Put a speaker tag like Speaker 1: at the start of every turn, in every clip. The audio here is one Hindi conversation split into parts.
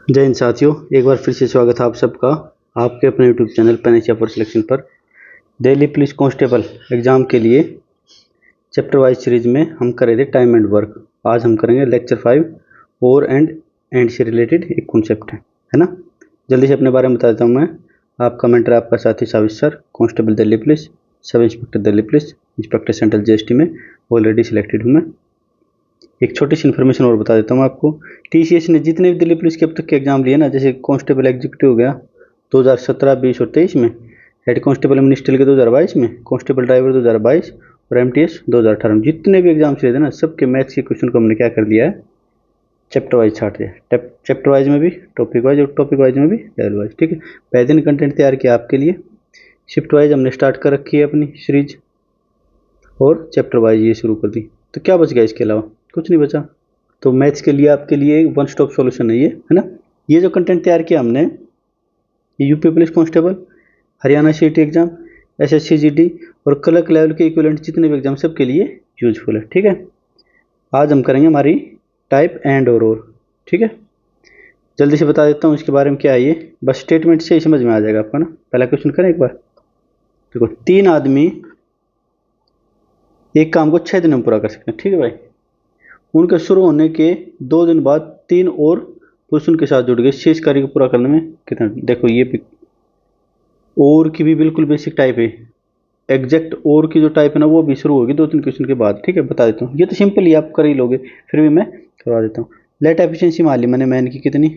Speaker 1: जय हिंद साथियों, एक बार फिर से स्वागत है आप सबका आपके अपने YouTube channel Pen Asia for selection पर। दिल्ली पुलिस कांस्टेबल एग्जाम के लिए चैप्टर वाइज सीरीज में हम कर रहे थे टाइम एंड वर्क। आज हम करेंगे लेक्चर 5 और एंड से रिलेटेड एक कॉन्सेप्ट है ना। जल्दी से अपने बारे में बता देता हूँ मैं। आपका मेंटर आपका साथी Savish sir, constable Delhi police, sub inspector Delhi police, inspector central GST में ऑलरेडी सिलेक्टेड हूँ मैं। एक छोटी सी इन्फॉर्मेशन और बता देता हूँ आपको। टीसीएस ने जितने भी दिल्ली पुलिस के अब तक के एग्जाम लिए ना, जैसे कांस्टेबल एग्जीक्यूटिव हो गया 2017, 20 और 23 में, हेड कांस्टेबल मिनिस्ट्रियल के 2022 में, कांस्टेबल ड्राइवर 2022 और एमटीएस 2018 में, जितने भी एग्जाम्स लिए थे ना, सबके मैथ्स के क्वेश्चन को हमने क्या कर दिया है, चैप्टर वाइज छाट दिया। चैप्टर वाइज में भी, टॉपिक वाइज, और टॉपिक वाइज में भी लेवल वाइज। ठीक है, पहले दिन कंटेंट तैयार किया आपके लिए। शिफ्ट वाइज हमने स्टार्ट कर रखी है अपनी सीरीज, और चैप्टर वाइज ये शुरू कर दी। तो क्या बच गया इसके अलावा? कुछ नहीं बचा। तो मैथ्स के लिए आपके लिए वन स्टॉप सॉल्यूशन है ये, है ना। ये जो कंटेंट तैयार किया हमने, ये यूपी पुलिस कांस्टेबल, हरियाणा सीटी एग्जाम, एसएससी जीडी और क्लर्क लेवल के इक्विवेलेंट जितने भी एग्जाम सबके लिए यूजफुल है। ठीक है, आज हम करेंगे हमारी टाइप एंड और। ठीक है, जल्दी से बता देता हूँ इसके बारे में क्या है ये, बस स्टेटमेंट से ही समझ में आ जाएगा आपको ना। पहला क्वेश्चन करें एक बार। देखो, 3 आदमी एक काम को 6 दिनों में पूरा कर सकते हैं। ठीक है भाई, उनके शुरू होने के 2 दिन बाद 3 और पुरुष उनके साथ जुड़ गए। शेष कार्य को पूरा करने में कितना? देखो, ये भी और की भी बिल्कुल बेसिक टाइप है। एग्जैक्ट और की जो टाइप है ना, वो भी शुरू होगी 2-3 क्वेश्चन के बाद। ठीक है, बता देता हूँ। ये तो सिंपल ही आप कर ही लोगे, फिर भी मैं करवा देता हूँ। लेट एफिशिएंसी मान ली मैंने मैन की कितनी,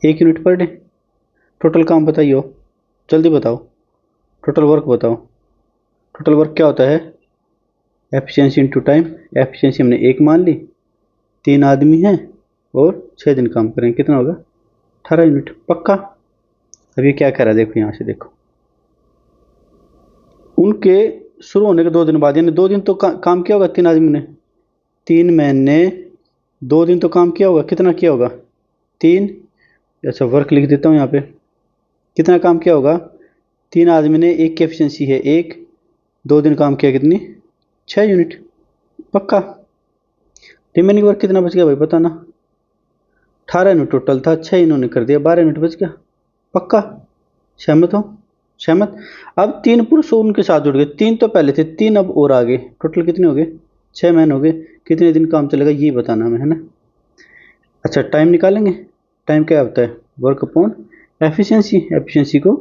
Speaker 1: 1 यूनिट पर डे। टोटल काम बताइए, जल्दी बताओ। टोटल वर्क बताओ। टोटल वर्क क्या होता है? Efficiency into time. एफिशिएंसी हमने 1 मान ली, 3 आदमी हैं और 6 दिन काम करेंगे, कितना होगा? 18 यूनिट। पक्का? अब ये क्या कह रहा है, देखो यहाँ से देखो, उनके शुरू होने के 2 दिन बाद, यानी 2 दिन तो काम किया होगा 3 आदमी ने, 3 मैन ने 2 दिन तो काम किया होगा। कितना किया होगा? 3। अच्छा, वर्क लिख देता हूँ यहाँ पे। कितना काम किया होगा? 3 आदमी ने, एक की एफिशिएंसी है 1, 2 दिन काम किया, कितनी? 6 यूनिट। पक्का? रिमेनिंग वर्क कितना बच गया भाई, बताना। 18 यूनिट टोटल था, 6 इन्होंने कर दिया, 12 यूनिट बच गया। पक्का? सहमत हो? सहमत। अब 3 पुरुष उनके साथ जुड़ गए। 3 तो पहले थे, 3 अब और आ गए। टोटल कितने हो गए? 6 मैन हो गए। कितने दिन काम चलेगा ये बताना हमें, है ना। अच्छा, टाइम निकालेंगे। टाइम क्या होता है? Work upon efficiency. एफिशिएंसी को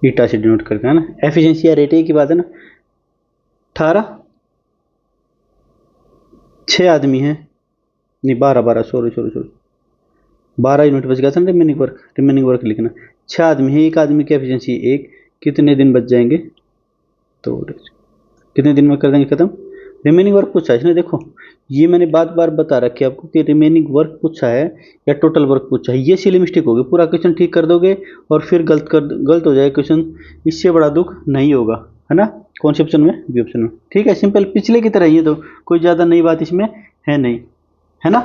Speaker 1: ईटा से डिनोट करके, है ना। एफिशिएंसी या रेट एक ही बात है ना। 18, 6 आदमी हैं, नहीं 12, सॉरी 12 यूनिट बच गया था ना। रिमेनिंग वर्क लिखना। 6 आदमी है, एक आदमी की एफिशिएंसी 1, कितने दिन बच जाएंगे? तो कितने दिन में कर देंगे खत्म? रिमेनिंग वर्क पूछा है इसने। देखो, ये मैंने बार बार बता रखी है आपको कि रिमेनिंग वर्क पूछा है या टोटल वर्क पूछा है। ये सिली मिस्टेक होगी, पूरा क्वेश्चन ठीक कर दोगे और फिर गलत हो जाए क्वेश्चन, इससे बड़ा दुख नहीं होगा, है ना। कौन से ऑप्शन में? बी ऑप्शन में। ठीक है, सिंपल पिछले की तरह ही है, तो कोई ज़्यादा नई बात इसमें है नहीं, है ना।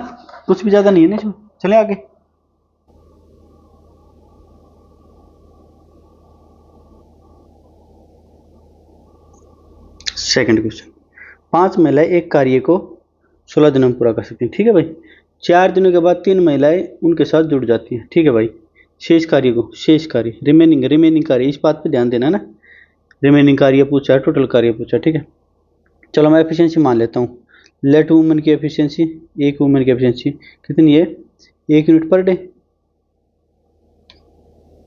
Speaker 1: कुछ भी ज़्यादा नहीं है ना इसमें। चले आगे। सेकंड क्वेश्चन, 5 महिलाएं एक कार्य को 16 दिनों में पूरा कर सकती हैं। ठीक है भाई, 4 दिनों के बाद 3 महिलाएं उनके साथ जुड़ जाती हैं। ठीक है भाई, शेष कार्य रिमेनिंग कार्य, इस बात पे ध्यान देना ना। रिमेनिंग कार्य पूछा है, टोटल कार्य पूछा। ठीक है, चलो मैं एफिशिएंसी मान लेता हूँ। लेट वुमेन की एफिशिएंसी, एक वुमेन की एफिशिएंसी कितनी है? 1 यूनिट पर डे।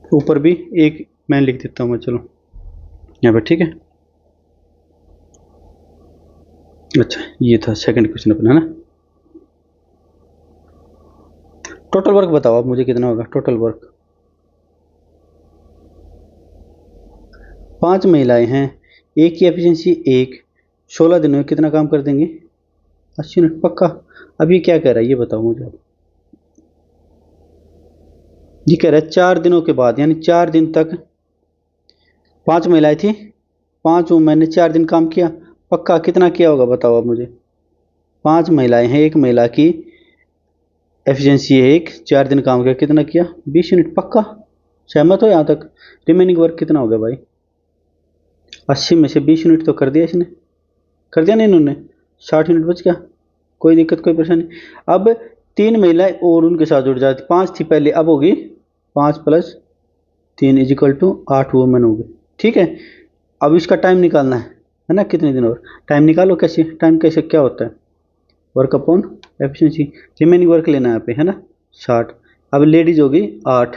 Speaker 1: ऊपर भी 1 मैन लिख देता हूँ मैं, चलो यहाँ पर। ठीक है, अच्छा ये था सेकंड क्वेश्चन अपना, है ना। टोटल वर्क बताओ आप मुझे, कितना होगा टोटल वर्क? 5 महिलाएं हैं, एक की एफिशिएंसी 1, 16 दिनों में कितना काम कर देंगे? 80 यूनिट। पक्का? अब ये क्या कह रहा है ये बताओ मुझे आप। ये कह रहा है 4 दिनों के बाद, यानी 4 दिन तक 5 महिलाएं थी, 5 वुमेन ने 4 दिन काम किया। पक्का? कितना किया होगा बताओ आप मुझे। 5 महिलाएं हैं, एक महिला की एफिशिएंसी है 1, 4 दिन काम किया, कितना किया? 20 यूनिट। पक्का? सहमत हो यहाँ तक? रिमेनिंग वर्क कितना हो गया भाई? 80 में से 20 यूनिट तो कर दिया इसने, कर दिया नहीं इन्होंने? 60 यूनिट बच गया। कोई दिक्कत कोई परेशानी। अब 3 महिलाएं और उनके साथ जुड़ जाती, 5 थी पहले, अब होगी 5 + 3 = 8 वुमेन होगी। ठीक है, अब इसका टाइम निकालना है ना, कितने दिन और। टाइम निकालो, कैसे टाइम, कैसे क्या होता है, work upon efficiency. Remaining work लेना है यहाँ पे, है ना, 60। अब लेडीज होगी 8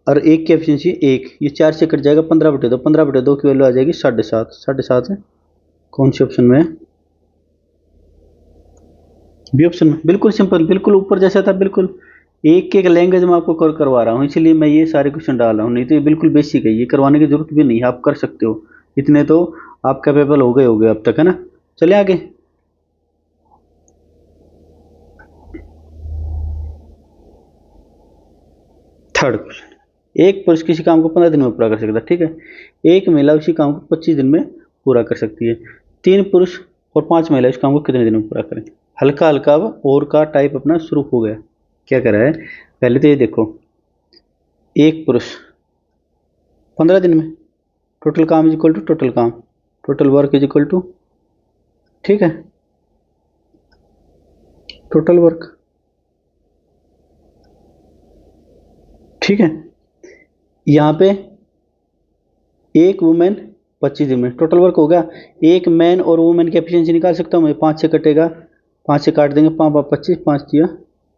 Speaker 1: और एक की एफिशिएंसी 1, ये 4 से कट जाएगा, 15/2, 15/2 की वैल्यू आ जाएगी 7.5। 7.5 है कौन सी ऑप्शन में है, बी ऑप्शन में। बिल्कुल सिंपल, बिल्कुल ऊपर जैसा था, बिल्कुल एक एक लैंग्वेज में आपको कवर करवा रहा हूँ, इसीलिए मैं ये सारे क्वेश्चन डाल रहा हूँ, नहीं तो ये बिल्कुल बेसिक है, ये करवाने की जरूरत भी नहीं है, आप कर सकते हो, इतने तो आप कैपेबल हो गए अब तक, है ना। चले आगे। थर्ड क्वेश्चन, एक पुरुष किसी काम को 15 दिन में पूरा कर सकता है। ठीक है, एक महिला उसी काम को 25 दिन में पूरा कर सकती है। 3 पुरुष और 5 महिला इस काम को कितने दिन में पूरा करें। हल्का हल्का अब और का टाइप अपना शुरू हो गया। क्या कर रहा है, पहले तो ये देखो, एक पुरुष 15 दिन में, टोटल काम इज इक्वल टू टोटल काम, total work is equal to, ठीक है, टोटल वर्क। ठीक है, यहाँ पे एक वुमेन 25 दिन में, टोटल वर्क हो गया। एक मैन और वुमेन की एफिशिएंसी निकाल सकता हूँ मैं, 5 से कटेगा, 5 से काट देंगे, 5 × 25, 5 ×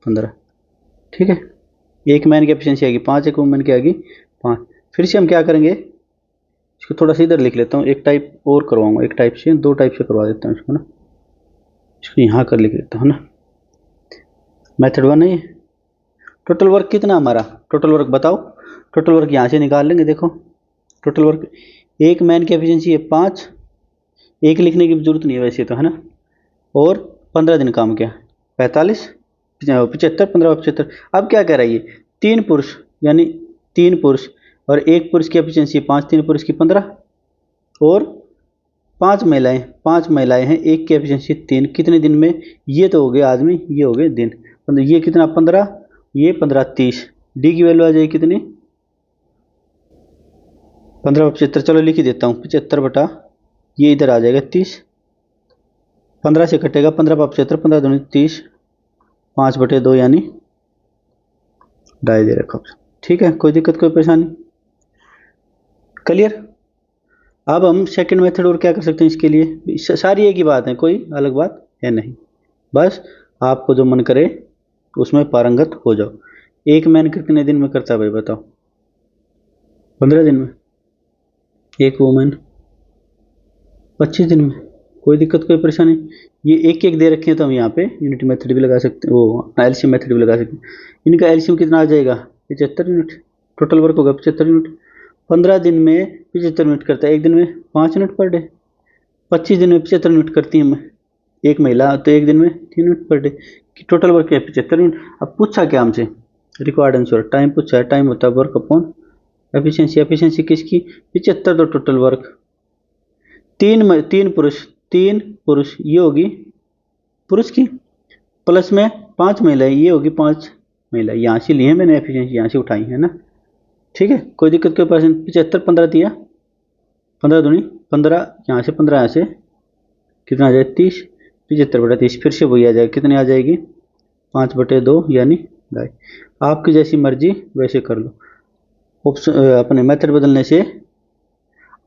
Speaker 1: 15। ठीक है, एक मैन की एफिशिएंसी आएगी 5, एक वुमेन की आएगी 5। फिर से हम क्या करेंगे, इसको थोड़ा सा इधर लिख लेता हूँ, एक टाइप और करवाऊंगा, एक टाइप से 2 टाइप से करवा देता हूँ इसको ना, इसको यहाँ कर लिख देता हूँ ना। मेथड 1 है ये। टोटल वर्क कितना हमारा, टोटल वर्क बताओ, टोटल वर्क यहाँ से निकाल लेंगे। देखो टोटल वर्क, एक मैन की एफिशिएंसी है 5, एक लिखने की जरूरत नहीं है वैसे तो, है ना, और 15 दिन काम किया 45, 75, 15 × 75। अब क्या कह रहा है ये, 3 पुरुष, यानी 3 पुरुष और एक पुरुष की एफिशिएंसी 5, 3 पुरुष की 15, और 5 महिलाएं, 5 महिलाएं हैं, एक की एफिशिएंसी 3, कितने दिन में, ये तो हो गए आदमी, ये हो गए दिन, ये कितना 15, ये 15, 30, डी की वैल्यू आ जाएगी कितनी, 15 × 75। चलो लिख ही देता हूँ, 75 ये इधर आ जाएगा 30, 15 से कटेगा, 15 × 75, 15 दूनी 30, 5/2 यानी 2.5 दे रखा। ठीक है, कोई दिक्कत कोई परेशानी, क्लियर। अब हम सेकंड मेथड और क्या कर सकते हैं इसके लिए, सारी एक ही बात है, कोई अलग बात है नहीं, बस आपको जो मन करे उसमें पारंगत हो जाओ। एक मैन कितने दिन में करता है भाई बताओ, 15 दिन में। एक वुमेन 25 दिन में, कोई दिक्कत कोई परेशानी। ये एक एक दे रखे हैं तो हम यहाँ पे यूनिटी मेथड भी लगा सकते हैं, वो अपना एलसीएम मेथड भी लगा सकते हैं। इनका एलसीएम कितना आ जाएगा, 75 यूनिट, टोटल वर्क होगा 75 यूनिट। 15 दिन में 75 मिनट करता है, एक दिन में 5 मिनट पर डे। 25 दिन में 75 मिनट करती है एक महिला, तो एक दिन में 3 minute per day, total work है 75 मिनट। अब पूछा क्या हमसे, रिक्वायर्ड आंसर टाइम पूछा है, टाइम होता है वर्क अपॉन एफिशिएंसी। एफिशिएंसी किसकी, 75 तो टोटल वर्क। 3 पुरुष, 3 पुरुष ये होगी पुरुष की, प्लस में 5 महिलाएं, ये होगी 5 महिलाएं, यहाँ से लिए मैंने एफिशिएंसी, यहाँ से उठाई है ना। ठीक है, कोई दिक्कत कोई परेशानी। 75 15 दिया, 15 दूनी 15, यहाँ से 15, यहाँ से कितना आ जाए 30, 75/30, फिर से वही आ जाएगी, कितनी आ जाएगी 5/2 यानी 2.5। आपकी जैसी मर्जी वैसे कर लो, ऑप्शन अपने मेथड बदलने से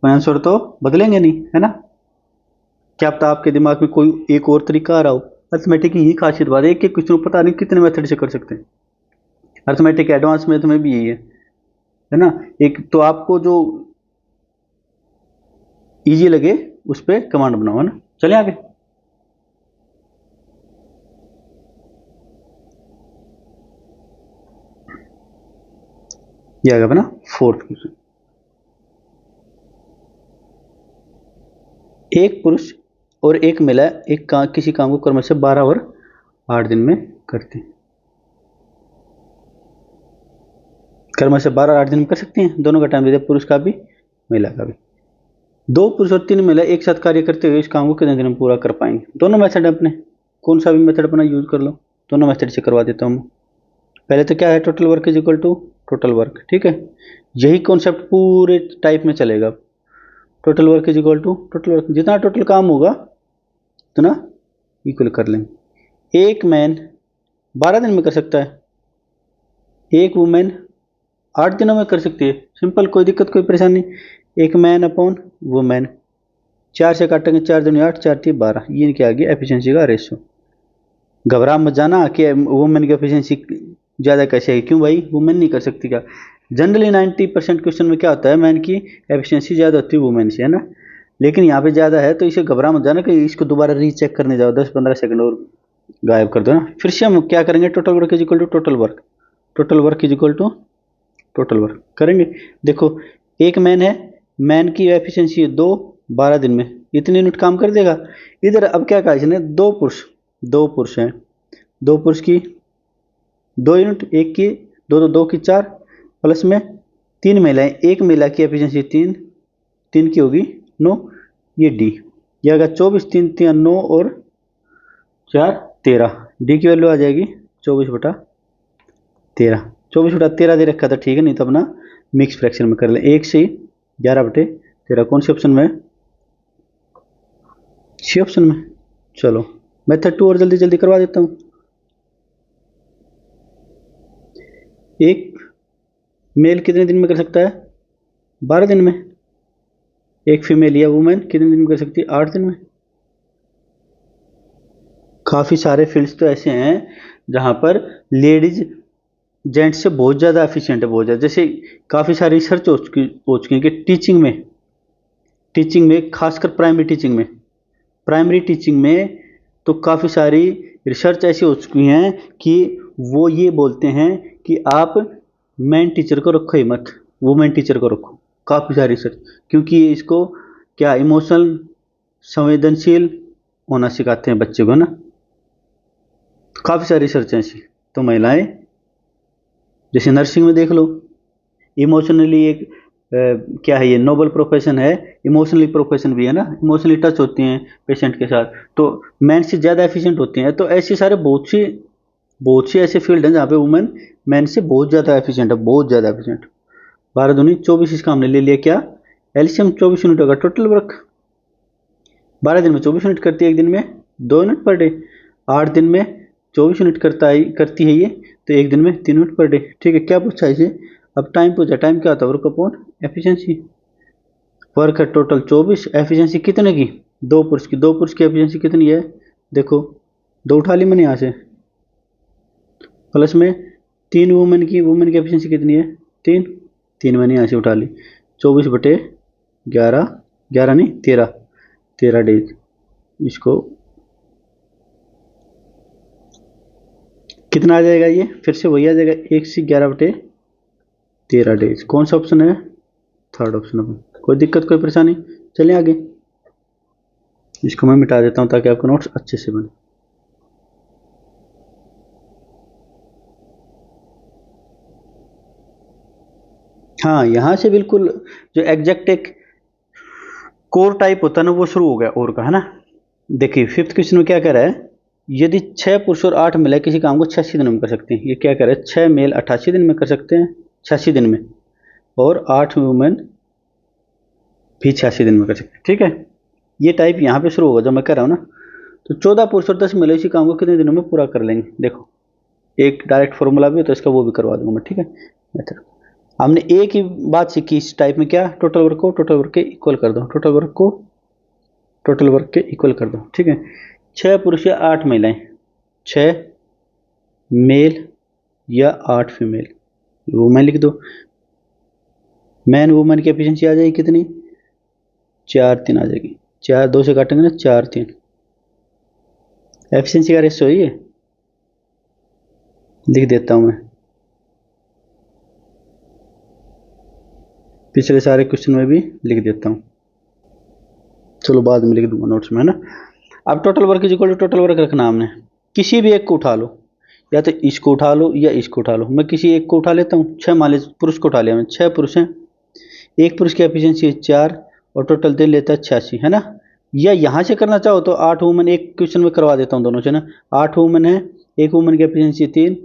Speaker 1: आंसर तो बदलेंगे नहीं, है ना। क्या पता आपके दिमाग में कोई एक और तरीका आ रहा हो। अर्थमेटिक की यही खासियत बात है, एक एक क्वेश्चन पता नहीं कितने मेथड से कर सकते हैं। अर्थमेटिक एडवांस में तुम्हें भी यही है ना। एक तो आपको जो इजी लगे उस पर कमांड बनाओ, है ना। चले आगे। ये आ गया अपना फोर्थ क्वेश्चन। एक पुरुष और एक महिला किसी काम को क्रमशः 12 और 8 दिन में करते हैं। क्रमशः 12 और 8 दिन में कर सकते हैं, दोनों का टाइम दे दिया, पुरुष का भी महिला का भी। 2 पुरुष और 3 महिला एक साथ कार्य करते हुए इस काम को कितने दिन में पूरा कर पाएंगे। दोनों मेथड अपने, कौन सा भी मेथड अपना यूज कर लो, दोनों मेथड से करवा देता हूँ। पहले तो क्या है, total work is equal to total work. ठीक है, यही कॉन्सेप्ट पूरे टाइप में चलेगा। Total work is equal to total work, जितना टोटल काम होगा उतना इक्वल कर लेंगे। एक मैन 12 दिन में कर सकता है, एक वुमेन 8 दिनों में कर सकती है। सिंपल, कोई दिक्कत कोई परेशानी नहीं। एक मैन अपॉन वुमेन, 4 से काटेंगे, 4 दूनी 8, 4 3 12, ये इनके आ गया एफिशिएंसी का रेशो। घबरा मत जाना कि वुमेन की एफिशिएंसी ज़्यादा कैसे है, क्यों भाई वुमेन नहीं कर सकती क्या? जनरली 90% क्वेश्चन में क्या होता है, मैन की एफिशिएंसी ज़्यादा होती है वुमेन से, है ना। लेकिन यहाँ पे ज़्यादा है तो इसे घबरा मत जाना कि इसको दोबारा रीचेक करने जाओ, 10-15 सेकंड और गायब कर दो ना। फिर से हम क्या करेंगे, total work is equal to total work, total work is equal to total work करेंगे। देखो एक मैन है, मैन की एफिशिएंसी है 2, 12 दिन में इतने यूनिट काम कर देगा। इधर अब क्या कहा इसने, दो पुरुष हैं, दो पुरुष की 2 यूनिट, एक की 2 तो 2 की 4, प्लस में 3 महिलाएं, एक महिला की एफिशिएंसी 3, 3 की होगी 9, ये डी, ये अगर 24, 3 3 9 और 4 13, डी की वैल्यू आ जाएगी 24/13। 24/13 दे रखा था, ठीक है, नहीं तो अपना मिक्स फ्रैक्शन में कर ले। 1 से 11/13 कौन से ऑप्शन में है, सी ऑप्शन में। चलो मेथड 2 और जल्दी जल्दी करवा देता हूँ। एक मेल कितने दिन में कर सकता है, 12 दिन में। एक फीमेल या वुमेन कितने दिन में कर सकती है, 8 दिन में। काफ़ी सारे फील्ड्स तो ऐसे हैं जहाँ पर लेडीज जेंट्स से बहुत ज़्यादा एफिशिएंट है, बहुत ज़्यादा। जैसे काफ़ी सारी रिसर्च हो चुकी है कि टीचिंग में खासकर प्राइमरी टीचिंग में तो काफ़ी सारी रिसर्च ऐसी हो चुकी हैं कि वो ये बोलते हैं कि आप मैन टीचर को रखो ही मत, वुमेन टीचर को रखो। काफ़ी सारी रिसर्च, क्योंकि इसको क्या इमोशनल संवेदनशील होना सिखाते हैं बच्चे को ना। काफ़ी सारी रिसर्च है ऐसी। तो महिलाएं जैसे नर्सिंग में देख लो, इमोशनली एक क्या है, ये नोबल प्रोफेशन है, इमोशनली प्रोफेशन भी है ना, इमोशनली टच होती हैं पेशेंट के साथ, तो मैन से ज़्यादा एफिशिएंट होती हैं। तो ऐसे सारे बहुत सी ऐसे फील्ड हैं जहाँ पे वुमेन मैन से बहुत ज़्यादा एफिशिएंट है, बहुत ज़्यादा एफिशिएंट। 12 दूनी 24, इसका हमने ले लिया क्या, एलसीएम 24 यूनिट होगा टोटल वर्क। 12 दिन में 24 यूनिट करती है, एक दिन में 2 यूनिट पर डे। 8 दिन में 24 यूनिट करती है ये, तो एक दिन में 3 यूनिट पर डे। ठीक है, क्या पूछा इसे, अब टाइम पूछा। टाइम क्या होता है, वर्क अपॉन एफिशिएंसी। वर्क है टोटल 24, एफिशिएंसी कितने की, 2 पुरुष की। 2 पुरुष की एफिशिएंसी कितनी है, देखो 2 उठा ली मैंने यहाँ से, प्लस में 3 वुमेन की एफिशिएंसी कितनी है, 3 मैंने यहाँ से उठा ली। 24/11, 11 नहीं 13 डेज। इसको कितना आ जाएगा, ये फिर से वही आ जाएगा, 1 से 11/13 डेज। कौन सा ऑप्शन है, थर्ड ऑप्शन है। कोई दिक्कत कोई परेशानी, चलिए आगे। इसको मैं मिटा देता हूँ ताकि आपका नोट्स अच्छे से बने। हाँ, यहाँ से बिल्कुल जो एग्जैक्ट एक कोर टाइप होता है ना, वो शुरू हो गया और का, है ना। देखिए 5th क्वेश्चन में क्या कह रहा है, यदि 6 पुरुष और 8 महिला किसी काम को 86 दिनों में कर सकते हैं। ये क्या कह रहा है, 6 मेल 88 दिन में कर सकते हैं, 86 दिन में, और 8 वुमेन भी 86 दिन में कर सकते हैं। ठीक है, ये टाइप यहाँ पे शुरू होगा जो मैं कह रहा हूँ ना। तो 14 पुरुष और 10 महिला इसी काम को कितने दिनों में पूरा कर लेंगे। देखो एक डायरेक्ट फॉर्मूला भी होता है इसका, वो भी करवा दूंगा मैं, ठीक है। मेथड हमने एक ही बात सीखी इस टाइप में, क्या, टोटल वर्क को टोटल वर्क के इक्वल कर दो, टोटल वर्क को टोटल वर्क के इक्वल कर दो। ठीक है, 6 पुरुष या 8 महिलाएं, 6 मेल या 8 फीमेल, वुमेन लिख दो। मैन वुमेन की एफिशिएंसी आ जाएगी कितनी, 4 3 आ जाएगी, 4 2 से काटेंगे ना, 4 3, एफिशिएंसी का रेशो है ये, लिख देता हूं मैं। पिछले सारे क्वेश्चन में भी लिख देता हूँ, चलो बाद में लिख दूंगा नोट्स में, है ना। अब total work is equal to total work रखना हमने, किसी भी एक को उठा लो, या तो इसको उठा लो या इसको उठा लो। मैं किसी एक को उठा लेता हूँ, 6 मान लीजिए पुरुष को उठा लिया मैं, 6 पुरुष हैं, एक पुरुष की एफिशिएंसी है 4 और टोटल दिन लेता है 86, है ना। या यहाँ से करना चाहो तो 8 वुमेन, एक क्वेश्चन में करवा देता हूँ दोनों से ना। 8 वुमेन है, एक वुमेन की एफिशिएंसी 3,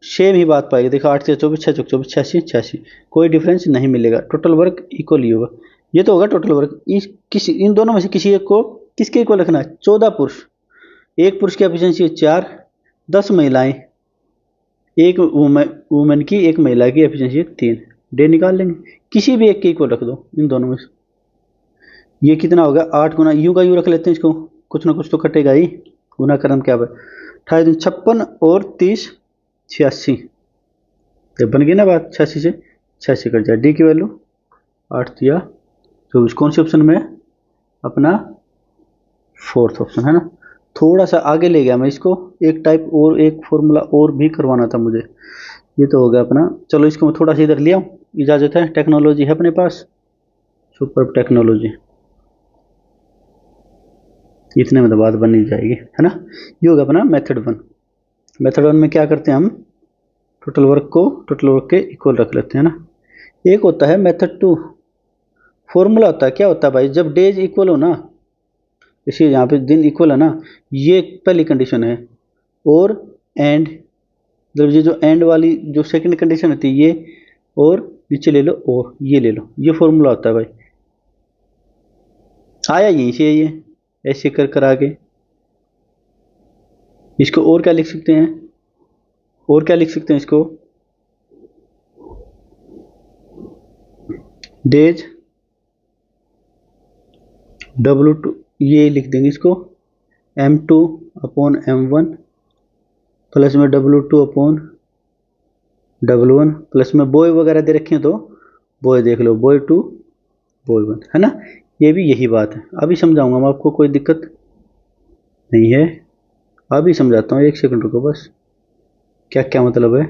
Speaker 1: सेम ही बात पाएगी। देखो 8 से 24, 6 चौक 24, 86, कोई डिफरेंस नहीं मिलेगा, टोटल वर्क इक्वल ही होगा। ये तो होगा टोटल वर्क। इन दोनों में से किसी एक को किसके इक्वल रखना है, 14 पुरुष एक पुरुष की एफिशिएंसी है 4, 10 महिलाएं, एक वुमेन की, एक महिला की एफिशिएंसी है 3। डे निकाल लेंगे, किसी भी एक के इक्वल रख दो इन दोनों में से। ये कितना होगा 8 गुना यूं का यूं रख लेते हैं इसको, कुछ ना कुछ तो कटेगा ही। गुना क्रम क्या है 28 56 और 30 86। तो बन गई ना बात, 86 से 86 कट जाए। डी की वैल्यू 8 दिया 24। कौन से ऑप्शन में है? अपना फोर्थ ऑप्शन है ना। थोड़ा सा आगे ले गया मैं इसको, एक टाइप और एक फॉर्मूला और भी करवाना था मुझे। ये तो हो गया अपना, चलो इसको मैं थोड़ा सा इधर ले आऊँ, इजाजत है, टेक्नोलॉजी है अपने पास, सुपर टेक्नोलॉजी, इतने में तो बात बन ही जाएगी है ना। ये होगा अपना मेथड 1। मेथड 1 में क्या करते हैं हम, टोटल वर्क को टोटल वर्क के इक्वल रख लेते हैं ना। एक होता है मेथड 2, फॉर्मूला होता है, क्या होता है भाई, जब डेज इक्वल हो ना, इसी यहाँ पे दिन इक्वल है ना, ये पहली कंडीशन है, और एंड, मतलब ये जो एंड वाली जो सेकंड कंडीशन होती है ये, और नीचे ले लो और ये ले लो, ये फॉर्मूला होता है भाई। आया यहीं से ये, ऐसे कर कर आगे। इसको और क्या लिख सकते हैं, और क्या लिख सकते हैं इसको, डेज W2, ये लिख देंगे इसको, M2 अपॉन M1 प्लस में W2 अपॉन W1 प्लस में बॉय वगैरह दे रखे हैं तो बॉय देख लो, बॉय 2 बॉय 1 है ना। ये भी यही बात है, अभी समझाऊंगा मैं आपको, कोई दिक्कत नहीं है, अभी समझाता हूँ, एक सेकंड रुको बस। क्या क्या मतलब है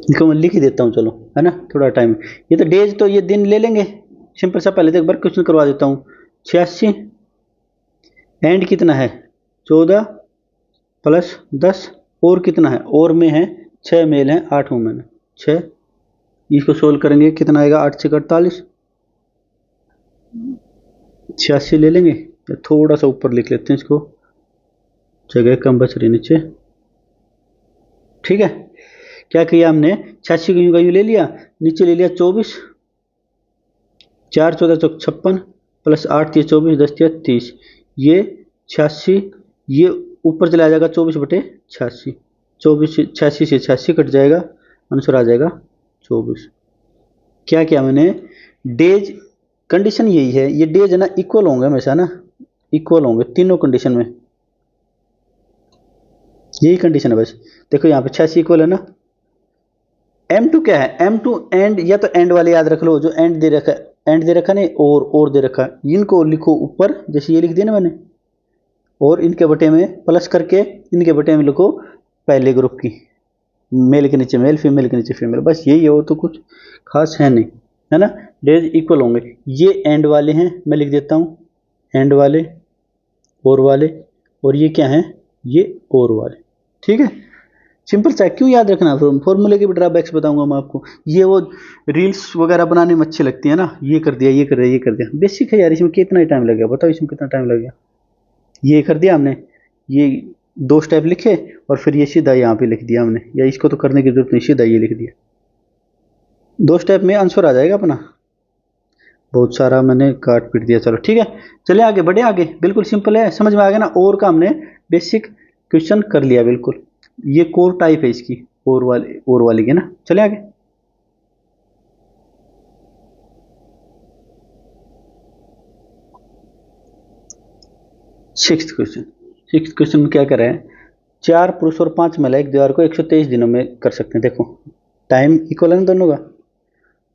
Speaker 1: इसको मैं लिख ही देता हूँ, चलो है ना, थोड़ा टाइम। ये तो डेज तो ये दिन ले लेंगे सिंपल सा, पहले तो एक बार क्वेश्चन करवा देता हूँ। 86 एंड कितना है 14 प्लस 10 और कितना है, और में है 6 मेल है 8 वुमेन है 6। इसको सोल्व करेंगे कितना आएगा, 8 से 48, 86 ले लेंगे, या थोड़ा सा ऊपर लिख लेते हैं इसको, जगह कम बच रही नीचे, ठीक है। क्या किया हमने, 86 का यू ले लिया, नीचे ले लिया 24, 4 14 56 प्लस 8 3 24 10 30, ये 86, ये ऊपर चला जाएगा 24/86, 24 86 से 86 कट जाएगा, आंसर आ जाएगा 24। क्या किया मैंने, डेज कंडीशन यही है, ये डेज है ना इक्वल होंगे हमेशा ना, इक्वल होंगे तीनों कंडीशन में, यही कंडीशन है बस। देखो यहाँ पे 86 इक्वल है ना। M2 क्या है, M2 एंड, या तो एंड वाले याद रख लो, जो एंड दे रखा है, एंड दे रखा नहीं और दे रखा है, इनको लिखो ऊपर, जैसे ये लिख दिया ना मैंने, और इनके बटे में प्लस करके इनके बटे में लिखो पहले ग्रुप की, मेल के नीचे मेल, फीमेल के नीचे फीमेल, बस यही है, वो तो कुछ खास है नहीं, है ना। डेज इक्वल होंगे, ये एंड वाले हैं, मैं लिख देता हूँ एंड वाले, और वाले, और ये क्या है, ये और वाले, ठीक है। सिंपल सा, क्यों याद रखना, फॉर्मूले के भी ड्रॉबैक्स बताऊंगा मैं आपको। ये वो रील्स वगैरह बनाने में अच्छी लगती है ना, ये कर दिया ये कर दिया ये कर दिया, बेसिक है यार, इसमें कितना टाइम लगेगा बताओ, इसमें कितना टाइम लगेगा। ये कर दिया हमने, ये 2 स्टेप लिखे, और फिर ये सीधा यहाँ पे लिख दिया हमने, या इसको तो करने की जरूरत नहीं, सीधा ये लिख दिया, 2 स्टेप में आंसर आ जाएगा अपना। बहुत सारा मैंने काट पीट दिया, चलो ठीक है, चले आगे बढ़े, आगे बिल्कुल सिंपल है, समझ में आ गया ना। और का हमने बेसिक क्वेश्चन कर लिया बिल्कुल, ये कोर टाइप है इसकी, और वाली के ना। चले आगे, सिक्स्थ क्वेश्चन में क्या कर रहे हैं, 4 पुरुष और 5 महिला एक दीवार को 123 दिनों में कर सकते हैं। देखो टाइम इक्वल है ना दोनों का,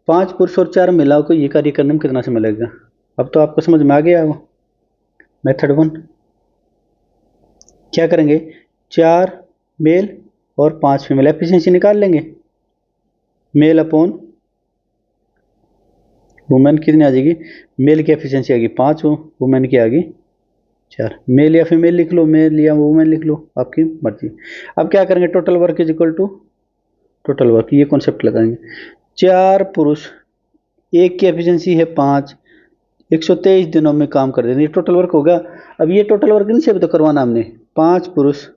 Speaker 1: 5 पुरुष और 4 महिलाओं को ये कार्य करने में कितना समय लगेगा। अब तो आपको समझ में आ गया वो मेथड 1। क्या करेंगे, 4 मेल और 5 फीमेल, एफिशिएंसी निकाल लेंगे, मेल अपॉन वुमेन कितनी आ जाएगी, मेल की एफिशिएंसी आएगी 5, वुमेन की आ गई 4, मेल या फीमेल लिख लो, मेल या वुमेन लिख लो, आपकी मर्जी। अब क्या करेंगे, total work is equal to total work, ये कॉन्सेप्ट लगाएंगे। 4 पुरुष, एक की एफिशिएंसी है 5, 123 दिनों में काम कर देंगे, टोटल वर्क होगा। अब ये टोटल वर्क इनसे भी तो करवाना हमने, 5 पुरुष,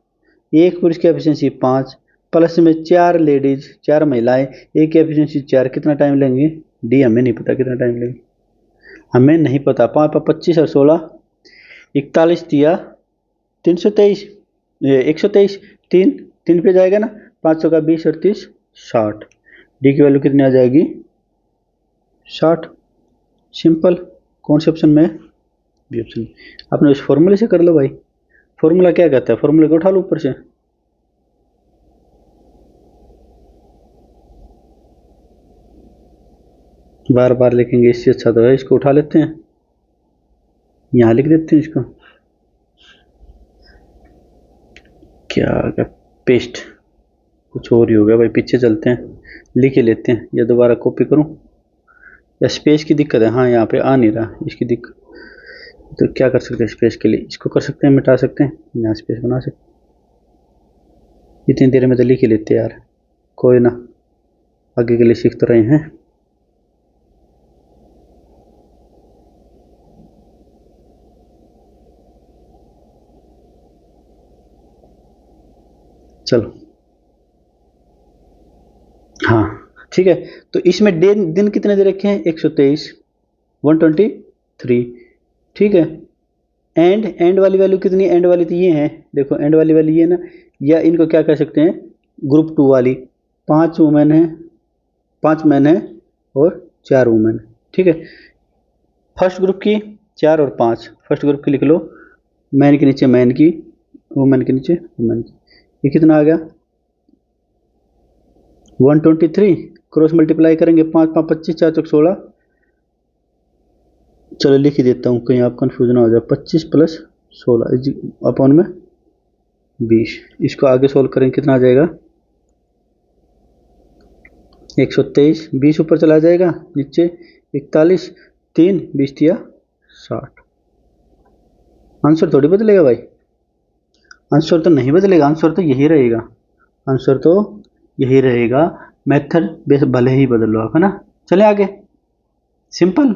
Speaker 1: एक पुरुष की एफिशिएंसी 5 प्लस में 4 लेडीज 4 महिलाएं, एक की एफिशिएंसी 4, कितना टाइम लेंगे, डी हमें नहीं पता कितना टाइम लेंगे, हमें नहीं पता। 5 5 25 और 16 41 दिया 323, 123, तीन तीन पे जाएगा ना, 500 का 20 और 30 60। डी की वैल्यू कितनी आ जाएगी 60। सिंपल। कौन से ऑप्शन में है, बी ऑप्शन। आपने उस फॉर्मूले से कर लो भाई। फॉर्मूला क्या कहता है, फॉर्मूले को उठा लो ऊपर से। बार बार लिखेंगे इससे अच्छा तो है, इसको उठा लेते हैं, यहाँ लिख देते हैं इसको, क्या पेस्ट, कुछ और ही हो गया भाई, पीछे चलते हैं, लिख ही लेते हैं, या दोबारा कॉपी करूं, या स्पेस की दिक्कत है, हाँ यहाँ पे आ नहीं रहा इसकी दिक्कत। तो क्या कर सकते हैं स्पेस के लिए, इसको कर सकते हैं, मिटा सकते हैं, यहाँ स्पेस बना सकते हैं। इतनी देर में तो लिख ही लेते यार, कोई ना, आगे के लिए सीख तो रहे हैं। चलो हाँ ठीक है। तो इसमें दिन कितने दे रखे हैं, 123, 123, ठीक है। एंड वाली वैल्यू कितनी, एंड वाली तो ये है, देखो एंड वाली वैल्यू ये ना, या इनको क्या कह सकते हैं, ग्रुप 2 वाली, 5 वुमेन है, 5 मैन है और 4 वुमेन, ठीक है। फर्स्ट ग्रुप की 4 और 5, फर्स्ट ग्रुप की लिख लो, मैन के नीचे मैन की, वुमेन के नीचे वुमेन की, ये कितना आ गया 123। क्रॉस मल्टीप्लाई करेंगे, 5 5 25, 4 चौक 16, चलो लिख ही देता हूँ कहीं आप कंफ्यूज ना हो जाए, 25 प्लस 16 अपॉन में 20। इसको आगे सोल्व करेंगे, कितना आ जाएगा 123, 20 ऊपर चला जाएगा, नीचे 41, 3 20 दिया 60। आंसर थोड़ी बदलेगा भाई, आंसर तो नहीं बदलेगा, आंसर तो यही रहेगा, आंसर तो यही रहेगा, मेथड बेस भले ही बदल लो आप, है ना। चले आगे, सिंपल।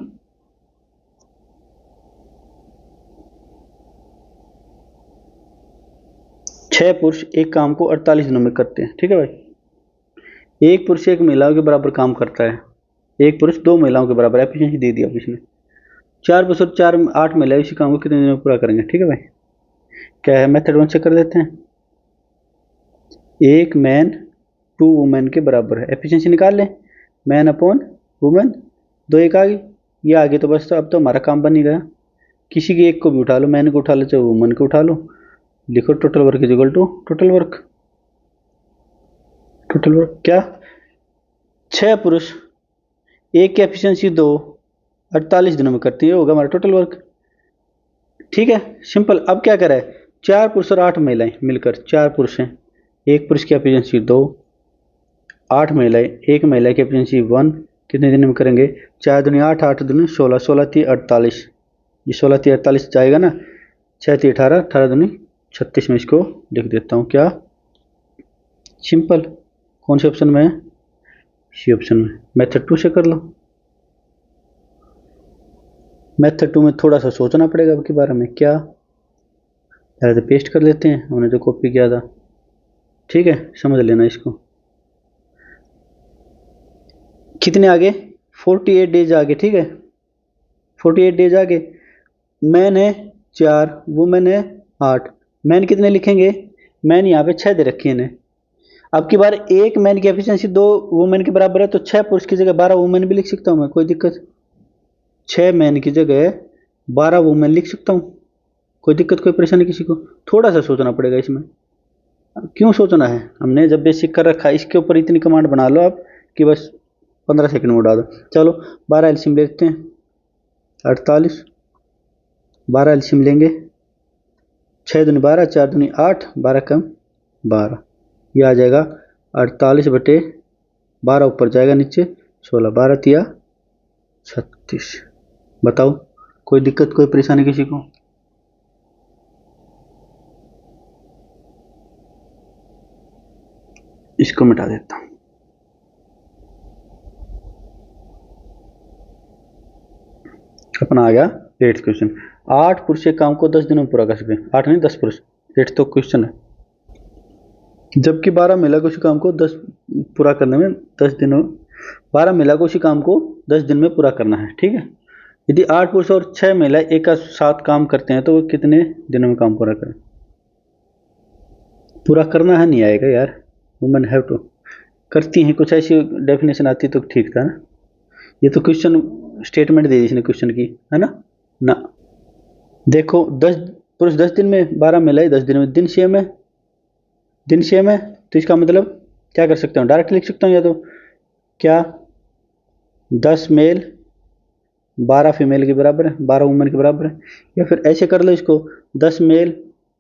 Speaker 1: छह पुरुष एक काम को 48 दिनों में करते हैं, ठीक है भाई। एक पुरुष एक महिलाओं के बराबर काम करता है, एक पुरुष 2 महिलाओं के बराबर, एफिशिएंसी दे दिया इसने। 4 पुरुष और 4 8 महिलाएं इसी काम को कितने दिनों में पूरा करेंगे, ठीक है भाई। क्या है, मेथड 1 से कर देते हैं। एक मैन 2 वुमेन के बराबर है, एफिशिएंसी निकाल लें, मैन अपॉन वुमेन, 2 एक आ गई, ये आ गई, तो बस अब तो हमारा काम बन ही गया। किसी की एक को भी उठा लो, मैन को उठा लो चाहे वुमेन को उठा लो, लिखो total work is equal to total work. Total work क्या, 6 पुरुष एक की एफिशिएंसी 2 48 दिनों में करती है, होगा हमारा टोटल वर्क, ठीक है सिंपल। अब क्या करा है, 4 पुरुष और 8 महिलाएं मिलकर, 4 पुरुष हैं, एक पुरुष की एफिशिएंसी 2, 8 महिलाएं, एक महिला की एफिशिएंसी 1, कितने दिन में करेंगे, 4 दूनी 8, 8 दूनी 16, 16 × 3 = 48, ये 16 × 3 = 48 जाएगा ना, 6 × 3 = 18, 18 दूनी 36 में इसको लिख देता हूँ, क्या सिंपल। कौन से ऑप्शन में है, सी ऑप्शन में। मेथड 2 से कर लो, मेथड 2 में थोड़ा सा सोचना पड़ेगा अब के बारे में, क्या पहले तो पेस्ट कर लेते हैं, हमने जो कॉपी किया था, ठीक है समझ लेना इसको। कितने आगे, 48 डेज आगे, ठीक है 48 डेज आगे। मैन है 4, वुमेन है 8, मैन कितने लिखेंगे, मैन यहाँ पे 6 दे रखी है इन्हें। अब की बार एक मैन की एफिशिएंसी 2 वुमेन के बराबर है, तो 6 पुरुष की जगह 12 वुमेन भी लिख सकता हूँ मैं, कोई दिक्कत, 6 मैन की जगह 12 वुमेन लिख सकता हूँ, कोई दिक्कत कोई परेशानी किसी को। थोड़ा सा सोचना पड़ेगा इसमें, क्यों सोचना है, हमने जब बेसिक कर रखा है, इसके ऊपर इतनी कमांड बना लो आप कि बस 15 सेकंड में उड़ा दो। चलो 12 एलसीएम लेते हैं, 48, 12 एलसीएम लेंगे, 6 दूनी 12, 4 दूनी 8, 12 कम 12, ये आ जाएगा 48/12, ऊपर जाएगा नीचे 16, 12 × 3 = 36। बताओ कोई दिक्कत कोई परेशानी किसी को। इसको मिटा देता हूं, अपना आ गया 8th क्वेश्चन। 8 पुरुष एक काम को 10 दिनों में पूरा कर सकते हैं, 8 नहीं 10 पुरुष, 8 तो क्वेश्चन है। जबकि 12 महिला को उसी काम को 10 पूरा करने में 10 दिनों, 12 महिला को उसी काम को 10 दिन में पूरा करना है, ठीक है। यदि 8 पुरुष और 6 महिला एक साथ काम करते हैं तो वो कितने दिनों में काम पूरा करें? पूरा करना है नहीं आएगा यार, वुमेन हैव टू करती हैं, कुछ ऐसी डेफिनेशन आती तो ठीक था ना। ये तो क्वेश्चन स्टेटमेंट दे दी इसने क्वेश्चन की, है ना। ना देखो 10 पुरुष 10 दिन में, 12 महिलाएं 10 दिन में, दिन सेम है, दिन सेम है, तो इसका मतलब क्या कर सकता हूँ, डायरेक्ट लिख सकता हूँ या तो क्या 10 मेल 12 फीमेल के बराबर है, 12 वुमेन के बराबर है। या फिर ऐसे कर लो इसको, 10 मेल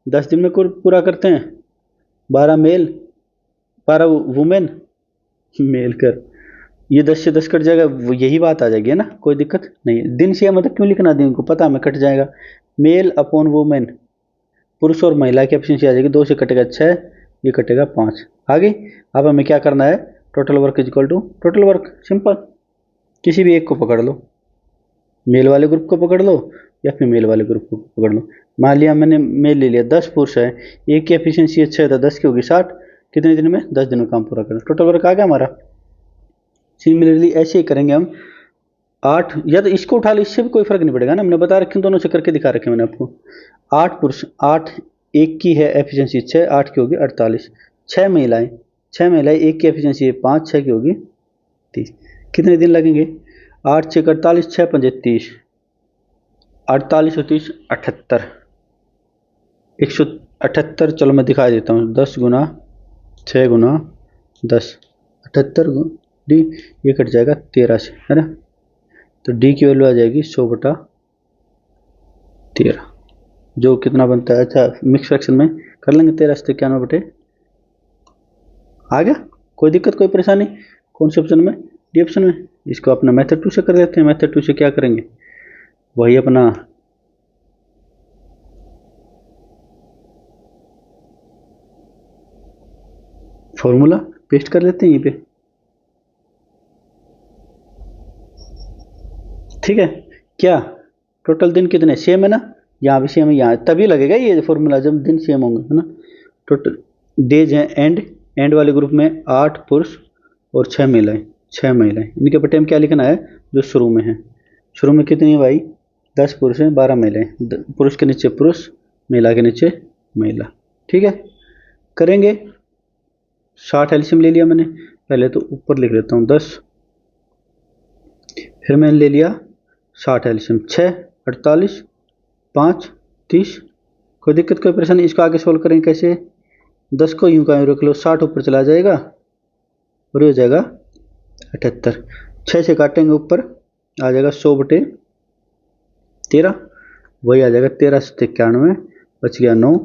Speaker 1: 10 दिन में पूरा करते हैं, 12 मेल 12 वुमेन मेल कर, ये 10 से 10 कट जाएगा, वो यही बात आ जाएगी, है ना, कोई दिक्कत नहीं है। दिन से मतलब क्यों लिखना, दिन को पता हमें कट जाएगा, मेल अपॉन वुमेन, पुरुष और महिला की एफिशिएंसी आ जाएगी, 2 से कटेगा 6, ये कटेगा 5। आगे अब हमें क्या करना है, total work is equal to total work, simple, किसी भी एक को पकड़ लो, मेल वाले ग्रुप को पकड़ लो या फीमेल वाले ग्रुप को पकड़ लो। मान लिया मैंने मेल ले लिया, 10 पुरुष है, एक की एफिशिएंसी है 6 था, 10 की होगी 60, कितने दिन में, 10 दिन में काम पूरा करना, टोटल वर्क आ गया हमारा। सिमिलरली ऐसे ही करेंगे हम 8, या तो इसको उठा लो, इससे भी कोई फर्क नहीं पड़ेगा ना, हमने बता रखे दोनों से करके दिखा रखे मैंने आपको। 8 पुरुष 8, एक की है एफिशिएंसी 6, 8 की होगी 48, 6 महिलाएं, 6 महिलाएं, एक की एफिशिएंसी है 5, 6 की होगी 30, कितने दिन लगेंगे, 8 6 48, 6 5 30, 48 और 30 78, 178, चलो मैं दिखा देता हूँ, 10 गुना 6 गुना 10, 78 डी, ये कट जाएगा 13 से, है ना, तो डी की वैल्यू आ जाएगी 100/13, जो कितना बनता है, अच्छा मिक्स फ्रैक्शन में कर लेंगे, 13 से 91 बटे, आ गया, कोई दिक्कत कोई परेशानी, कौन से ऑप्शन में, डी ऑप्शन में। इसको अपना मेथड 2 से कर देते हैं, मेथड 2 से क्या करेंगे, वही अपना फॉर्मूला पेस्ट कर लेते हैं यहीं पे, ठीक है, क्या टोटल दिन कितने सेम है ना, यहाँ भी सेम है, यहाँ तभी लगेगा ये फॉर्मूला जब दिन सेम होंगे, है ना। टोटल डेज हैं, एंड वाले ग्रुप में 8 पुरुष और 6 महिलाएं, 6 महिलाएं, इनके बटे में क्या लिखना है, जो शुरू में है, शुरू में कितनी है भाई, 10 पुरुष हैं 12 महिलाएं, पुरुष के नीचे पुरुष, महिला के नीचे महिला, ठीक है, करेंगे 60 एलसीएम ले लिया मैंने, पहले तो ऊपर लिख लेता हूँ 10, फिर मैंने ले लिया 60 एलसीएम, 6 48 5 30, कोई दिक्कत कोई परेशानी, इसको आगे सोल्व करेंगे कैसे, 10 को यूं का यूं रख लो, 60 ऊपर चला जाएगा और ये हो जाएगा 78, 6 से काटेंगे ऊपर आ जाएगा 100/13, वही आ जाएगा 13 से 91, बच गया 9।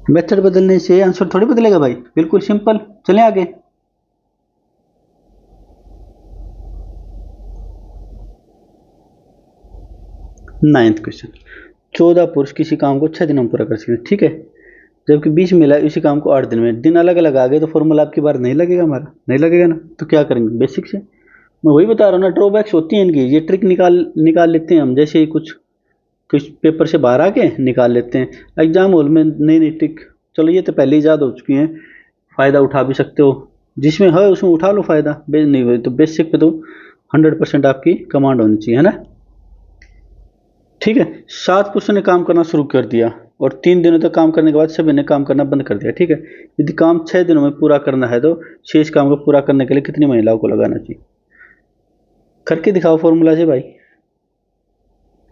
Speaker 1: मेथड बदलने से आंसर थोड़ी बदलेगा भाई, बिल्कुल सिंपल, चलें आगे। नाइन्थ क्वेश्चन, 14 पुरुष किसी काम को 6 दिनों में पूरा कर सकते हैं, ठीक है, जबकि 20 महिला इसी काम को 8 दिन में, दिन अलग अलग आ गए तो फॉर्मूला आपकी बार नहीं लगेगा, हमारा नहीं लगेगा ना, तो क्या करेंगे, बेसिक से मैं वही बता रहा हूँ ना, ड्रॉबैक्स होती हैं इनकी, ये ट्रिक निकाल लेते हैं हम, जैसे ही कुछ कुछ पेपर से बाहर आके निकाल लेते हैं, एग्जाम हॉल में नई नई ट्रिक, चलो ये तो पहले ही याद हो चुकी हैं, फ़ायदा उठा भी सकते हो, जिसमें है उसमें उठा लो फ़ायदा, नहीं हुए तो बेसिक पे तो 100% आपकी कमांड होनी चाहिए, है ना, ठीक है। 7 पुरुषों ने काम करना शुरू कर दिया और 3 दिनों तक काम करने के बाद सभी ने काम करना बंद कर दिया, ठीक है, यदि काम 6 दिनों में पूरा करना है तो शेष काम को पूरा करने के लिए कितनी महिलाओं को लगाना चाहिए, करके दिखाओ फॉर्मूला से भाई,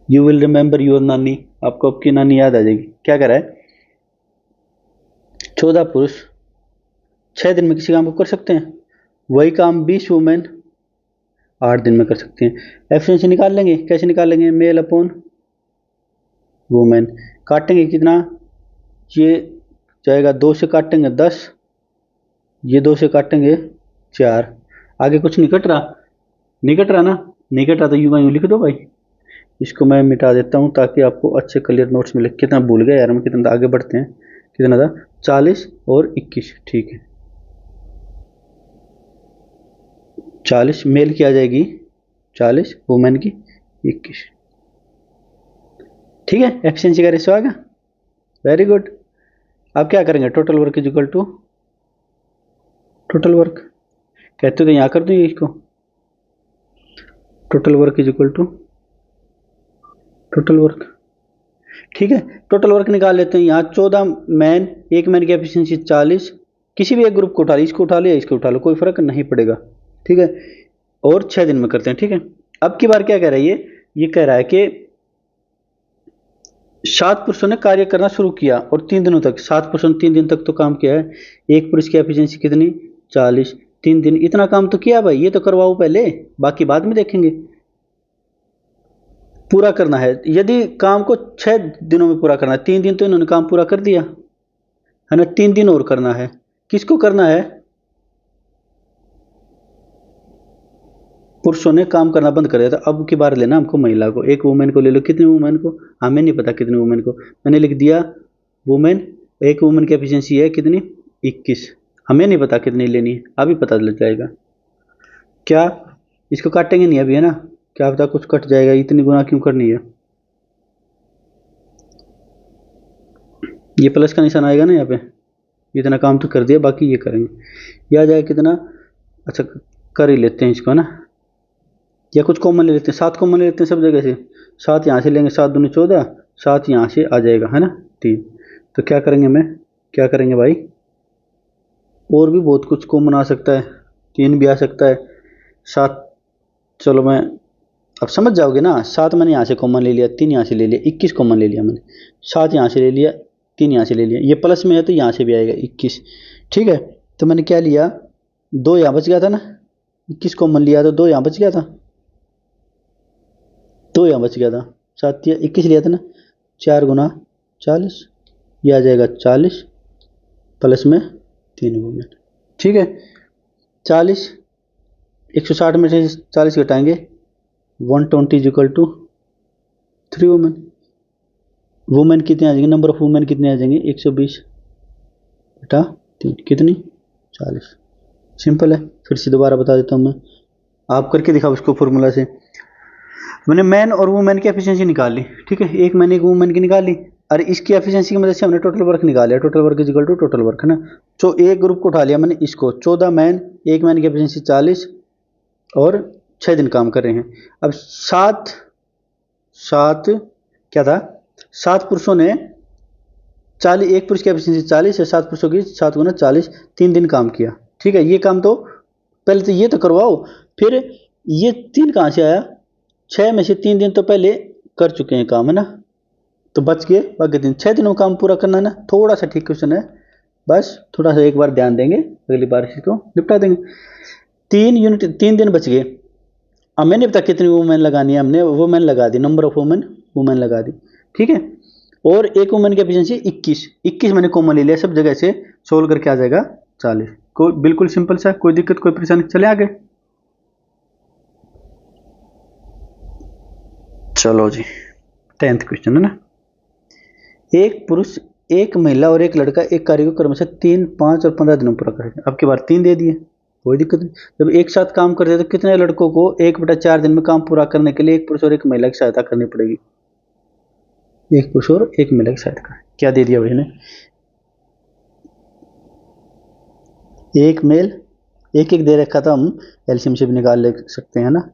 Speaker 1: यू विल रिमेंबर योर नानी, आपको आपकी नानी याद आ जाएगी, क्या कह रहा है, 14 पुरुष 6 दिन में किसी काम को कर सकते हैं, वही काम 20 वुमेन 8 दिन में कर सकते हैं, एफिशिएंसी निकाल लेंगे, कैसे निकालेंगे, मेल अपॉन वुमेन, काटेंगे कितना, ये जाएगा 2 से काटेंगे 10, ये 2 से काटेंगे 4, आगे कुछ नहीं कट रहा, नहीं कट रहा ना, नहीं कट रहा तो यूं लिख दो भाई, इसको मैं मिटा देता हूँ ताकि आपको अच्छे क्लियर नोट्स मिले, कितना भूल गया यार, हम कितना आगे बढ़ते हैं, कितना था 40 और 21, ठीक है, 40 मेल की आ जाएगी 40, वुमेन की 21, ठीक है, एफिशिएंसी का रेशो आ गया, वेरी गुड। अब क्या करेंगे, total work is equal to total work, कहते हो तो यहाँ कर दूँ इसको, total work is equal to total work. ठीक है, टोटल वर्क निकाल लेते हैं। यहाँ 14 मैन, एक मैन की एफिशिएंसी 40, किसी भी एक ग्रुप को उठा लो, इसको उठा लो या इसको उठा लो, कोई फर्क नहीं पड़ेगा। ठीक है, और 6 दिन में करते हैं। ठीक है, अब की बार क्या कह रहा है ये कह रहा है कि 7 पुरुषों ने कार्य करना शुरू किया और 3 दिनों तक, 7 पुरुषों ने 3 दिन तक तो काम किया है। एक पुरुष की एफिशिएंसी कितनी? 40, 3 दिन, इतना काम तो किया भाई, ये तो करवाओ पहले, बाकी बाद में देखेंगे। पूरा करना है, यदि काम को 6 दिनों में पूरा करना है, 3 दिन तो इन्होंने काम पूरा कर दिया है ना, 3 दिन और करना है। किसको करना है? पुरुषों ने काम करना बंद कर दिया था। अब की बार लेना हमको महिला को, एक वुमेन को ले लो। कितनी वुमेन को? हमें नहीं पता कितनी वुमेन को, मैंने लिख दिया वुमेन। एक वुमेन की एफिशिएंसी है कितनी? 21। हमें नहीं पता कितनी लेनी है, अभी पता लग जाएगा। क्या इसको काटेंगे नहीं अभी, है ना? क्या पता कुछ कट जाएगा, इतनी गुना क्यों करनी है? ये प्लस का निशान आएगा ना यहाँ पे, इतना काम तो कर दिया, बाकी ये करेंगे। यह आ जाएगा कितना? अच्छा, कर ही लेते हैं इसको ना, या कुछ कॉमन ले लेते हैं। 7 कॉमन ले लेते हैं सब जगह से। 7 यहाँ से लेंगे, 7 दूनी 14, 7 यहाँ से आ जाएगा, है ना 3। तो क्या करेंगे क्या करेंगे भाई? और भी बहुत कुछ कॉमन आ सकता है, 3 भी आ सकता है, 7। चलो मैं, अब समझ जाओगे ना। 7 मैंने यहाँ से कॉमन ले लिया, 3 यहाँ से ले लिया, 21 कॉमन ले लिया मैंने। 7 यहाँ से ले लिया, 3 यहाँ से ले लिया, ये प्लस में है तो यहाँ से भी आएगा 21। ठीक है, तो मैंने क्या लिया? 2 यहाँ बच गया था ना, 21 कॉमन लिया तो 2 यहाँ बच गया था, 2 यहाँ बच गया था, 7 या 21 लिया था ना। 4 गुना 40, ये आ जाएगा 40 प्लस में 3 वुमेन। ठीक है, 40, 160 में से 40 घटाएंगे, 120 is equal to 3 women. Women कितने आ जाएंगे? नंबर ऑफ वुमेन कितने आ जाएंगे? 120 बटा 3, कितनी? 40। सिंपल है, फिर से दोबारा बता देता हूँ मैं, आप करके दिखाओ इसको फॉर्मूला से। मैंने मैन और वुमेन की एफिशिएंसी निकाल ली। ठीक है, एक मैन एक वुमेन की निकाल ली, और इसकी एफिशिएंसी की मदद से हमने टोटल वर्क निकाल लिया। Total work is equal to total work, है ना। तो एक ग्रुप को उठा लिया मैंने, इसको 14 मैन, एक मैन की एफिशिएंसी 40 और 6 दिन काम कर रहे हैं। अब 7 क्या था? 7 पुरुषों ने 40, एक पुरुष की एफिशिएंसी 40 है, 7 पुरुषों की 7 गुना 40, 3 दिन काम किया। ठीक है, ये काम तो पहले तो ये तो करवाओ, फिर ये 3 कहाँ से आया? 6 में से 3 दिन तो पहले कर चुके हैं काम, है ना, तो बच गए बाकी दिन। 6 दिनों काम पूरा करना है ना। थोड़ा सा ठीक क्वेश्चन है, बस थोड़ा सा एक बार ध्यान देंगे, अगली बार इसको निपटा देंगे। 3 दिन बच गए। अब मैंने पता कितनी वुमेन लगानी है, हमने वुमेन लगा दी, नंबर ऑफ वुमेन लगा दी। ठीक है, और एक वुमेन की एफिशिएंसी 21 मैंने कॉमन ले लिया, सब जगह से सोल्व करके आ जाएगा 40। कोई बिल्कुल सिंपल सा, कोई दिक्कत कोई परेशानी? चले आगे। चलो जी, 10th क्वेश्चन है ना। एक पुरुष, एक महिला और एक लड़का एक कार्य को क्रमशः 3, 5 और 15 दिनों में पूरा करेंगे। अब की बार 3 दे दिए, कोई दिक्कत नहीं। जब एक साथ काम करते हैं तो कितने लड़कों को 1/4 दिन में काम पूरा करने के लिए एक पुरुष और एक महिला की सहायता करनी पड़ेगी? एक पुरुष और एक महिला की सहायता। क्या दे दिया भाई ने? एक मेल, एक दे रखा था, हम एलसीएम से भी निकाल ले सकते हैं ना।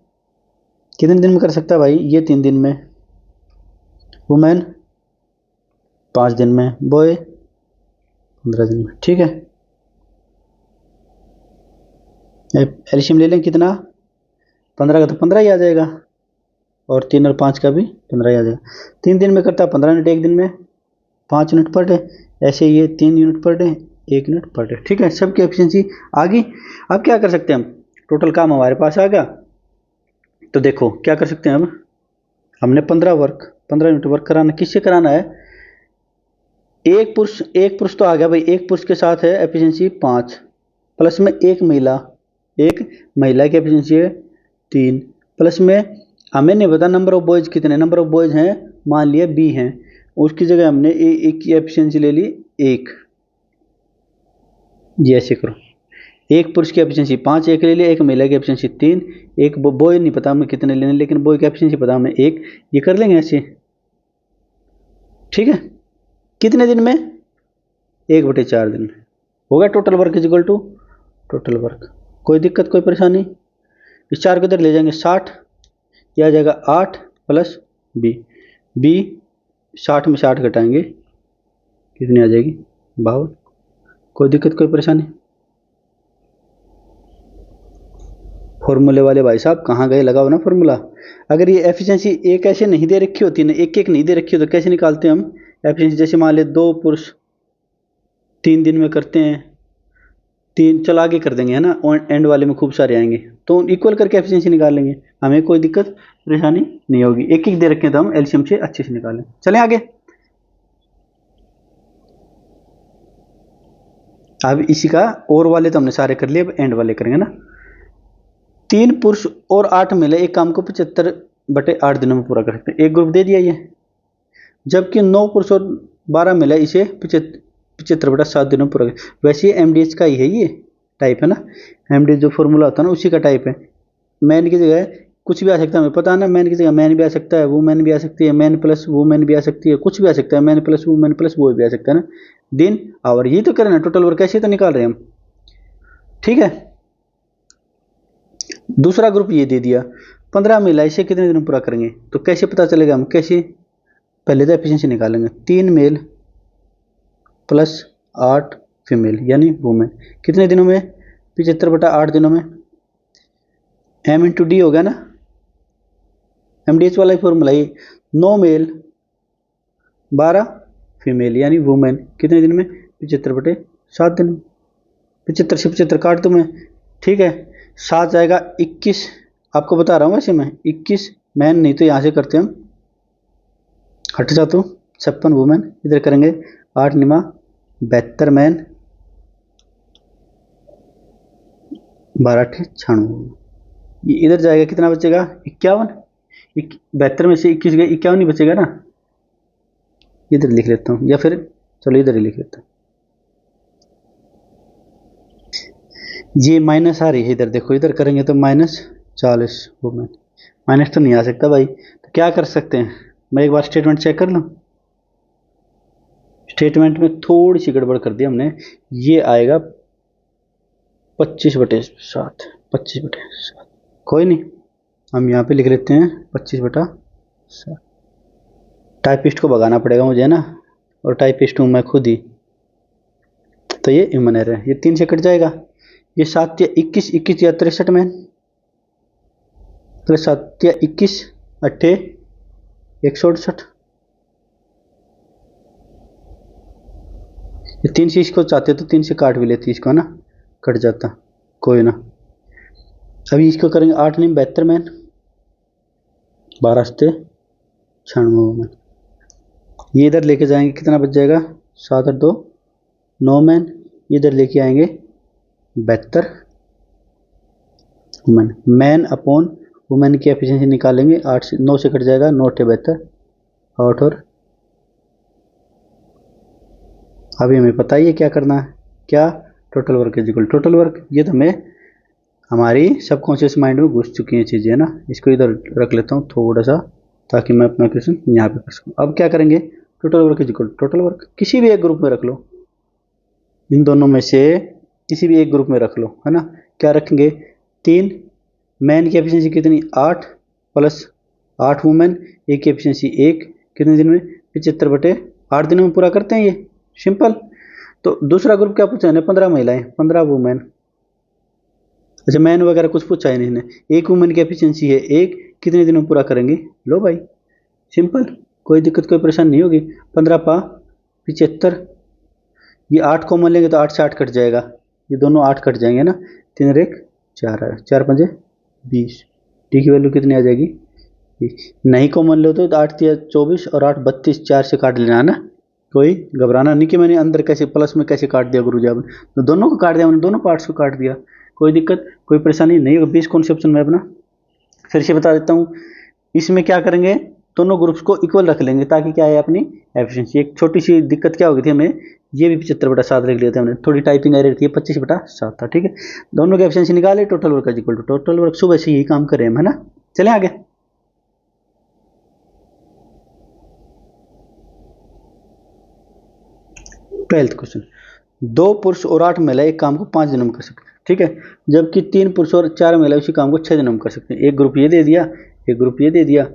Speaker 1: कितने दिन में कर सकता है भाई? ये 3 दिन में। वुमेन 5 दिन में, बॉय 15 दिन में। ठीक है, एलसीएम ले लें, कितना? 15 का तो 15 ही आ जाएगा, और 3 और 5 का भी 15 ही आ जाएगा। 3 दिन में करता है 15 यूनिट, एक दिन में 5 यूनिट पर डे, ऐसे ये 3 unit per day, 1 unit per day. ठीक है, सबकी एफिशिएंसी आ गई। अब क्या कर सकते हैं हम? टोटल काम हमारे पास आ गया, तो देखो क्या कर सकते हैं। अब हमने 15 यूनिट वर्क कराना, किससे कराना है? एक पुरुष तो आ गया भाई, एक पुरुष के साथ है एफिशिएंसी 5, प्लस में एक महिला की एफिशिएंसी है 3, प्लस में हमें नहीं पता नंबर ऑफ बॉयज कितने, नंबर ऑफ बॉयज हैं मान लिया बी हैं, उसकी जगह हमने एक की एफिशिएंसी ले ली 1। ये ऐसे करो, एक पुरुष की एफिशिएंसी 5 एक ले लिया, एक महिला की एफिशिएंसी 3, एक बॉय नहीं पता हमें कितने लेने, लेकिन बॉय की एफिशिएंसी पता हमें 1। ये कर लेंगे ऐसे। ठीक है, कितने दिन में? 1/4 दिन में हो गया। Total work is equal to total work. कोई दिक्कत कोई परेशानी? इस 4 को इधर ले जाएंगे 60, ये आ जाएगा 8 प्लस बी। बी 60 में 60 घटाएंगे, कितनी आ जाएगी 52। कोई दिक्कत कोई परेशानी? फॉर्मूले वाले भाई साहब कहाँ गए, लगाओ ना फॉर्मूला। अगर ये एफिशिएंसी एक ऐसे नहीं दे रखी होती ना, एक एक नहीं दे रखी हो तो कैसे निकालते हैं हम एफिशिएंसी? जैसे मान ले 2 पुरुष 3 दिन में करते हैं, 3 चल आगे कर देंगे है ना, एंड वाले में खूब सारे आएंगे तो इक्वल करके एफिशिएंसी निकाल लेंगे, हमें कोई दिक्कत परेशानी नहीं होगी। एक एक दे रखे हैं तो हम एलसीएम से अच्छे से निकालें। चलें आगे। अब इसी का और वाले तो हमने सारे कर लिए, अब एंड वाले करेंगे ना। 3 पुरुष और 8 मिले एक काम को 75/8 दिनों में पूरा कर सकते हैं, एक ग्रुप दे दिया ये। जबकि 9 पुरुष और 12 मिले इसे 75/7 दिनों में पूरा कर। वैसे ये एमडीएच का ही है, ये टाइप है ना, एमडीएच जो फॉर्मूला होता है ना उसी का टाइप है। मैन की जगह कुछ भी आ सकता है, हमें पता है ना, मैन की जगह मैन भी आ सकता है, वुमेन भी आ सकती है, मैन प्लस वुमेन भी आ सकती है, कुछ भी आ सकता है, मैन प्लस वुमेन प्लस वो भी आ सकता है ना। दिन आवर ये तो करें ना, टोटल वर्क ऐसे तो निकाल रहे हैं हम, ठीक है। दूसरा ग्रुप ये दे दिया 15 मिला, इसे कितने दिन में पूरा करेंगे? तो कैसे पता चलेगा, हम कैसे, पहले तो एफिशिएंसी निकालेंगे। 3 मेल प्लस 8 फीमेल यानी वुमेन, कितने दिनों में? 75/8 दिनों में। एम इंटू डी हो गया ना, एमडीएच वाला ही फॉर्मूला ये। 9 मेल 12 फीमेल यानी वुमेन, कितने दिन में? 75/7 दिन में। 75 से 75 काट दो मैं, ठीक है। 7 जाएगा 21, आपको बता रहा हूँ वैसे मैं 21 मैन, नहीं तो यहाँ से करते हम, हट जा तो 56 वुमेन, इधर करेंगे 8 निमा 72 मैन, 12 96, ये इधर जाएगा कितना बचेगा 51। 72 में से 21 गए, 51 ही बचेगा ना। इधर लिख लेता हूँ, या फिर चलो इधर ही लिख लेता हूँ, ये माइनस आ रही है इधर, देखो इधर करेंगे तो -40 वुमेन, माइनस तो नहीं आ सकता भाई, तो क्या कर सकते हैं, मैं एक बार स्टेटमेंट चेक कर लूँ। स्टेटमेंट में थोड़ी सी गड़बड़ कर दी हमने, ये आएगा 25/7, 25/7, कोई नहीं, हम यहाँ पे लिख लेते हैं 25/7। टाइपिस्ट को भगाना पड़ेगा मुझे है ना, और टाइपिस्ट हूँ मैं खुद ही, तो ये ह्यूमन एरर है, ये 3 से कट जाएगा। ये 7 या 21, 21 या 63 मैन, प्लस 7 या 21 अट्ठे 168, ये 3 से इसको चाहते तो 3 से काट भी लेती इसको ना, कट जाता, कोई ना। अभी इसको करेंगे 8 नहीं 72 मैन, 12 से 96 मैन, ये इधर लेके जाएंगे कितना बच जाएगा 7 और 2 9 मैन, इधर लेके आएंगे 72 वुमेन, मैन अपॉन वुमेन की एफिशिएंसी निकालेंगे, 8 से 9 से कट जाएगा, 9 8 72, 8 और अभी हमें पता ही है क्या करना है, क्या, total work is equal total work. ये तो हमें हमारी सबकॉन्शियस माइंड में घुस चुकी हैं चीज़ें है ना, इसको इधर रख लेता हूँ थोड़ा सा, ताकि मैं अपना क्वेश्चन यहाँ पे कर सकूँ। अब क्या करेंगे, total work is equal total work, किसी भी एक ग्रुप में रख लो, इन दोनों में से किसी भी एक ग्रुप में रख लो है ना। क्या रखेंगे, 3 मैन की एफिशिएंसी कितनी 8 प्लस 8 वुमेन, एक की एफिशिएंसी 1, कितने दिन में 75/8 दिनों में पूरा करते हैं, ये सिंपल। तो दूसरा ग्रुप क्या पूछा है, 15 महिलाएं 15 वुमेन, अच्छा मैन वगैरह कुछ पूछा ही नहीं ने, एक वुमेन की एफिशिएंसी है 1, कितने दिनों में पूरा करेंगे, लो भाई सिंपल, कोई दिक्कत कोई परेशानी नहीं होगी। 15 पा 75, ये 8 कॉमन लेंगे तो 8 से 8 कट जाएगा, ये दोनों 8 कट जाएंगे ना, 3 और 1 4 आएगा, 4 5 20, डी की वैल्यू कितनी आ जाएगी 20। नहीं कॉमन लो तो 8 3 24 और 8 32, 4 से काट लेना है ना, कोई घबराना नहीं कि मैंने अंदर कैसे प्लस में कैसे काट दिया गुरु जी आपने, तो दोनों को काट दिया मैंने, दोनों पार्ट्स को काट दिया, कोई दिक्कत कोई परेशानी नहीं होगी। 20 कौन से ऑप्शन में अपना फिर से बता देता हूँ, इसमें क्या करेंगे, दोनों ग्रुप्स को इक्वल रख लेंगे ताकि क्या है अपनी एफिशिएंसी। एक छोटी सी दिक्कत क्या हो गई थी हमें, ये भी 75/7 लिख लिया था हमने, थोड़ी टाइपिंग एरर थी, 25/7 था, ठीक है। दोनों की एफिशिएंसी निकाले, total work is equal to total work, सुबह से यही काम करें हम है ना। चलें आगे। ट्वेल्थ क्वेश्चन, 2 पुरुष और 8 महिलाएं एक काम को 5 दिनों में कर सकते हैं, ठीक है। जबकि 3 पुरुष और 4 महिलाएं उसी काम को 6 दिनों में कर सकते हैं। एक ग्रुप ये दे दिया, एक ग्रुप ये दे दिया।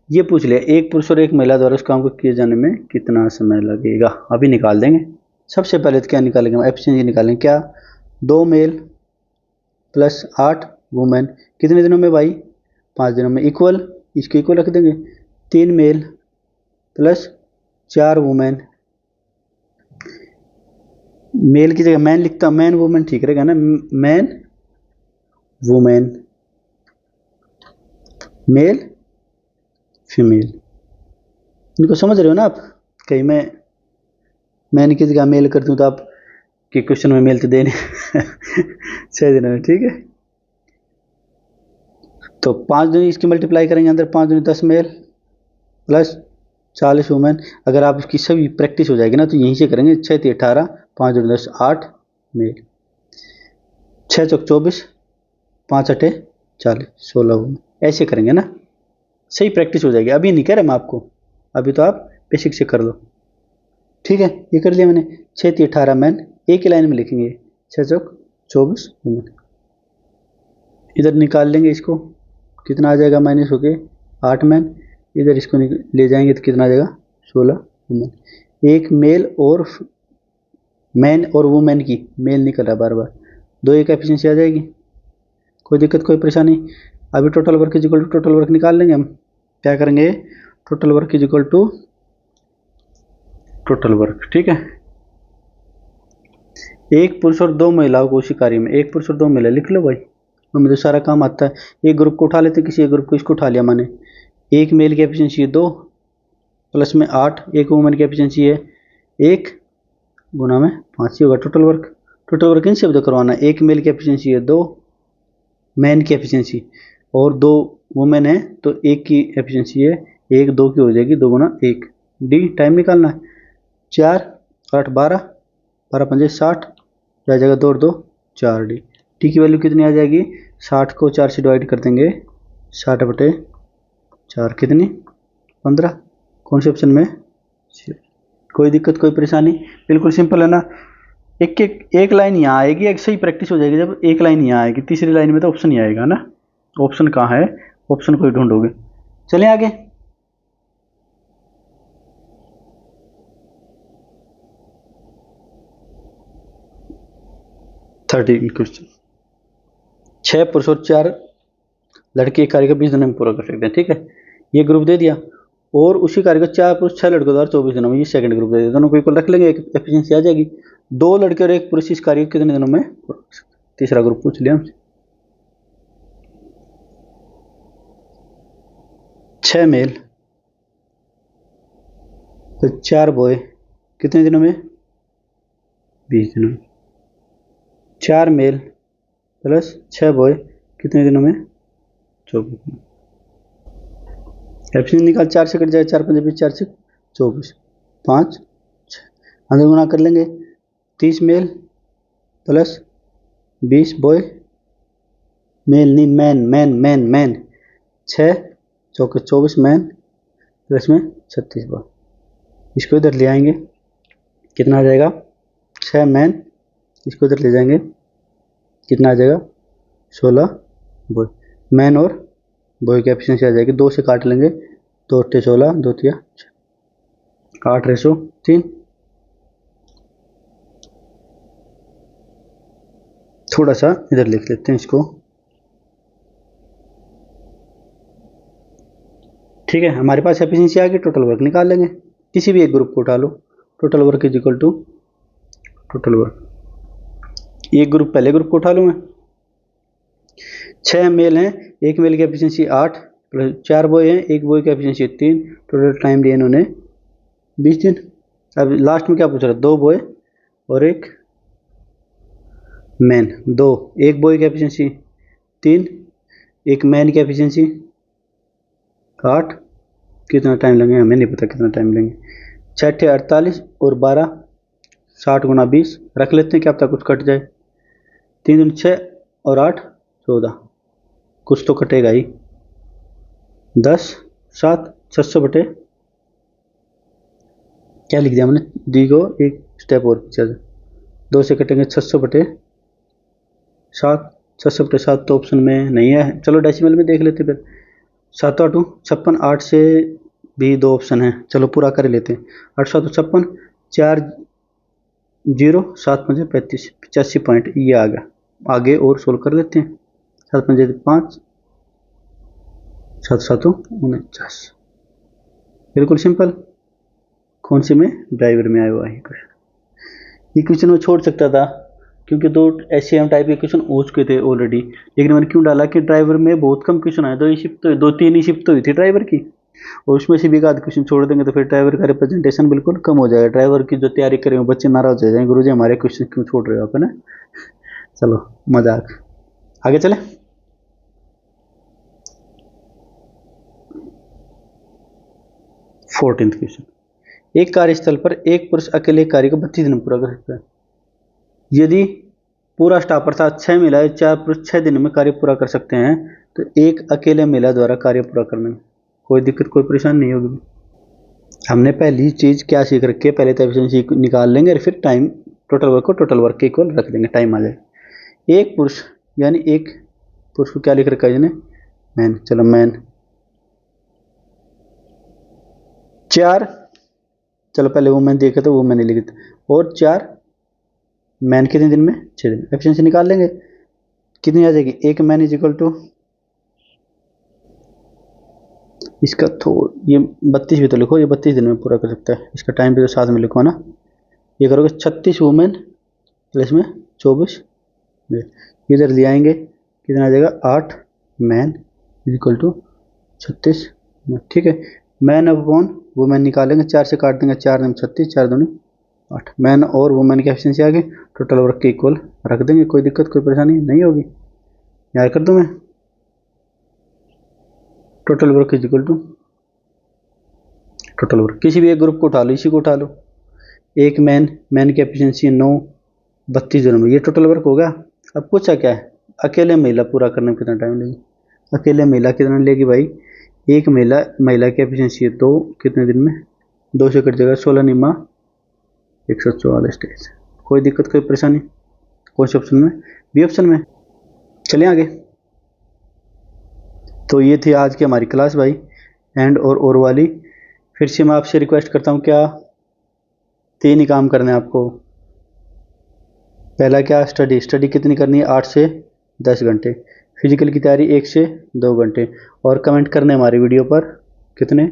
Speaker 1: ये पूछ लिया एक पुरुष और एक महिला द्वारा उस काम को किए जाने में कितना समय लगेगा। अभी निकाल देंगे। सबसे पहले तो क्या निकालेंगे हम, एफिशिएंसी निकालेंगे। क्या, 2 मेल प्लस 8 वुमेन कितने दिनों में भाई, 5 दिनों में, इक्वल, इसके इक्वल रख देंगे। 3 मेल प्लस 4 वुमेन, मेल की जगह मैन लिखता, मैन वुमेन ठीक रहेगा ना, मैन वुमेन, मेल फीमेल। इनको समझ रहे हो ना आप, कहीं मैं मैन की जगह मेल कर दूं तो आप कि क्वेश्चन में मेल तो देने 6 दिनों में, ठीक है। तो 5 दिन इसकी मल्टीप्लाई करेंगे अंदर, 5 दिन 10 मेल प्लस 40 वुमेन। अगर आप इसकी सभी प्रैक्टिस हो जाएगी ना तो यहीं से करेंगे। 6 × 18, 5 × 10 8 मेल, 6 × 24, 5 × 8 40, 16 वुमेन। ऐसे करेंगे ना, सही प्रैक्टिस हो जाएगी। अभी नहीं कह रहे मैं आपको, अभी तो आप बेसिक से कर लो, ठीक है। ये कर लिया मैंने। 6 × 18 मैन, एक ही लाइन में लिखेंगे। 6 × 24 वुमेन। इधर निकाल लेंगे इसको, कितना आ जाएगा माइनस होके 8 मैन। इधर इसको ले जाएंगे तो कितना आ जाएगा 16 वुमेन। एक मेल और मैन और वुमेन की, मेल निकल रहा बार बार, 2 एक एफिशिएंसी आ जाएगी। कोई दिक्कत कोई परेशानी। अभी total work is equal to total work निकाल लेंगे हम। क्या करेंगे, total work is equal to total work, ठीक है। एक पुरुष और 2 महिलाओं को उसी कार्य में, एक पुरुष और 2 महिला लिख लो भाई, हमें तो सारा काम आता है। एक ग्रुप को उठा लेते, किसी एक ग्रुप को, इसको उठा लिया मैंने। एक मेल की एफिशिएंसी है 2 प्लस में 8, एक वुमेन की एफिशिएंसी है 1 गुना में 5 ही होगा टोटल वर्क। टोटल वर्क इनसे भी तो करवाना है। एक मेल की एफिशिएंसी है 2, मैन की एफिशिएंसी, और 2 वुमेन है तो एक की एफिशिएंसी है 1, 2 की हो जाएगी 2 गुना 1। डी टाइम निकालना है। 4 8 12, 12 5 60, आ जाएगा 2 और 2 4 डी। टी की वैल्यू कितनी आ जाएगी, 60 को 4 से डिवाइड कर देंगे, 60/4 कितनी 15। कौन से ऑप्शन में, कोई दिक्कत कोई परेशानी, बिल्कुल सिंपल है ना। एक लाइन यहाँ आएगी, एक सही प्रैक्टिस हो जाएगी जब एक लाइन यहाँ आएगी, तीसरी लाइन में तो ऑप्शन ही आएगा ना। ऑप्शन कहाँ है, ऑप्शन को ही ढूंढोगे। चलें आगे। क्वेश्चन, 6 पुरुष और 4 लड़के एक कार्य को 20 दिनों में पूरा कर सकते हैं, ठीक है। ये ग्रुप दे दिया, और उसी कार्य को 4 पुरुष 6 लड़कों द्वारा 24 दिनों में, ये सेकंड ग्रुप दे दिया। दोनों को इक्वल रख लेंगे, एक एफिशिएंसी आ जाएगी। 2 लड़के और 1 पुरुष इस कार्य को कितने दिनों में पूरा कर सकते हैं। तीसरा ग्रुप पूछ लिया हमसे। 6 मेल तो 4 बॉय कितने दिनों में, 20 दिनों में। 4 मेल प्लस 6 बॉय कितने दिनों में, 24 दिनों। एफिशिएंसी निकाल, 4 से कट जाए, 4 5 20, 4 से 24, 5 6, अंदर गुना कर लेंगे। 30 मेल प्लस 20 बॉय, मेल नहीं मैन, मैन मैन मैन, 6 चौके 24 मैन प्लस में 36 बॉय। इसको इधर ले आएंगे, कितना आ जाएगा 6 मैन, इसको इधर ले जाएंगे, कितना आ जाएगा 16 बॉय। मैन और बॉय की एफिशिएंसी आ जाएगी, 2 से काट लेंगे, 2 8 16, 2 3 8/3। थोड़ा सा इधर लिख लेते हैं इसको, ठीक है। हमारे पास एफिशिएंसी आ गई, टोटल वर्क निकाल लेंगे। किसी भी एक ग्रुप को उठा लो, total work is equal to total work. एक ग्रुप, पहले ग्रुप को उठा लूँ मैं। 6 मेल हैं, एक मेल की एफिशिएंसी 8 प्लस 4 बॉय हैं, एक बॉय की एफिशिएंसी 3, टोटल टाइम लिया इन्होंने 20 दिन। अब लास्ट में क्या पूछ रहा है, 2 बॉय और 1 मैन, 2, एक बॉय की एफिशिएंसी 3, एक मैन की एफिशिएंसी 8। कितना टाइम लगेगा हमें नहीं पता, कितना टाइम लेंगे। 6 48 और 12, 60 गुना 20 रख लेते हैं, क्या पता कुछ कट जाए। 3 दूनी 6 और 8 14, कुछ तो कटेगा ही। 10 7 600 बटे, क्या लिख दिया मैंने, डी को एक स्टेप और पीछे 2 से कटेंगे, 600 बटे 7, 600 बटे 7 तो ऑप्शन में नहीं है। चलो डेसिमल में देख लेते फिर। 7 आठू 56, 8 से भी 2 ऑप्शन है, चलो पूरा कर लेते हैं। 8 7 56, 4 0 7 5 35, 85 पॉइंट ये आ गया। आगे और सोल्व कर देते हैं। 7 5 5, 7 7 49, बिल्कुल सिंपल। कौन से में? ड्राइवर में आया हुआ है ये क्वेश्चन में छोड़ सकता था क्योंकि 2 एससीएम टाइप के क्वेश्चन हो चुके थे ऑलरेडी, लेकिन मैंने क्यों डाला कि ड्राइवर में बहुत कम क्वेश्चन आए, 2 ही शिफ्ट तो 2 3 ही शिफ्ट तो हुई थी ड्राइवर की, और उसमें से भी एक आध क्वेश्चन छोड़ देंगे तो फिर ड्राइवर का रिप्रेजेंटेशन बिल्कुल कम हो जाएगा। ड्राइवर की जो तैयारी करें बच्चे नाराज हो जाएंगे, गुरुजी हमारे क्वेश्चन क्यों छोड़ रहे हो आप, है ना। चलो मजाक, आगे चले। 14th क्वेश्चन, एक कार्यस्थल पर एक पुरुष अकेले कार्य को 32 दिन में पूरा कर सकता है। यदि पूरा स्टाफ अर्थात 6 महिलाएं 4 पुरुष 6 दिन में कार्य पूरा कर सकते हैं तो एक अकेले महिला द्वारा कार्य पूरा करने में कोई दिक्कत कोई परेशानी नहीं होगी। हमने पहली चीज क्या सीख रखी है, पहले तो एफिशिएंसी निकाल लेंगे और फिर टाइम टोटल वर्क को टोटल वर्क के इक्वल रख देंगे, टाइम आ जाए। एक पुरुष यानी एक पुरुष को क्या लिख रखा है इसने? मैन। चलो मैन 4, चलो पहले वो मैन देखे तो वो मैंने लिखे थे, और 4 मैन कितने दिन में? 6 दिन। एफिशिएंसी निकाल लेंगे, कितनी आ जाएगी? एक मैन इज इक्वल टू इसका ये 32 भी तो लिखो, ये 32 दिन में पूरा कर सकता है, इसका टाइम भी तो साथ में लिखो ना। ये करोगे 36 वुमेन प्लस में 24 मेल, इधर ले आएंगे कितना आ जाएगा? 8 मैन इज इक्वल टू 36, ठीक है। मैन अपॉन वुमेन निकालेंगे, 4 से काट देंगे, 4 9 36, 4 दूनी 8। मैन और वुमेन की एफिशिएंसी आ गई, टोटल वर्क के इक्वल रख देंगे, कोई दिक्कत कोई परेशानी नहीं होगी। याद कर दूं मैं, total work is equal to total work, किसी भी एक ग्रुप को उठा लो, इसी को उठा लो। एक मैन की एफिशिएंसी 9 32 दिनों में, ये टोटल वर्क होगा। अब पूछा क्या है? अकेले महिला पूरा करने में कितना टाइम लेगी? अकेले महिला कितना लेगी भाई? एक महिला की एफिशिएंसी है 2, कितने दिन में? 2 से कट जाएगा 16 निमा 144 डेज। कोई दिक्कत कोई परेशानी? कौन से ऑप्शन में? बी ऑप्शन में। चलिए आगे। तो ये थी आज की हमारी क्लास भाई, एंड और वाली। फिर से मैं आपसे रिक्वेस्ट करता हूँ, क्या 3 ही काम करने हैं आपको। पहला क्या? स्टडी कितनी करनी है? 8 से 10 घंटे। फिजिकल की तैयारी 1 से 2 घंटे, और कमेंट करने हमारी वीडियो पर कितने?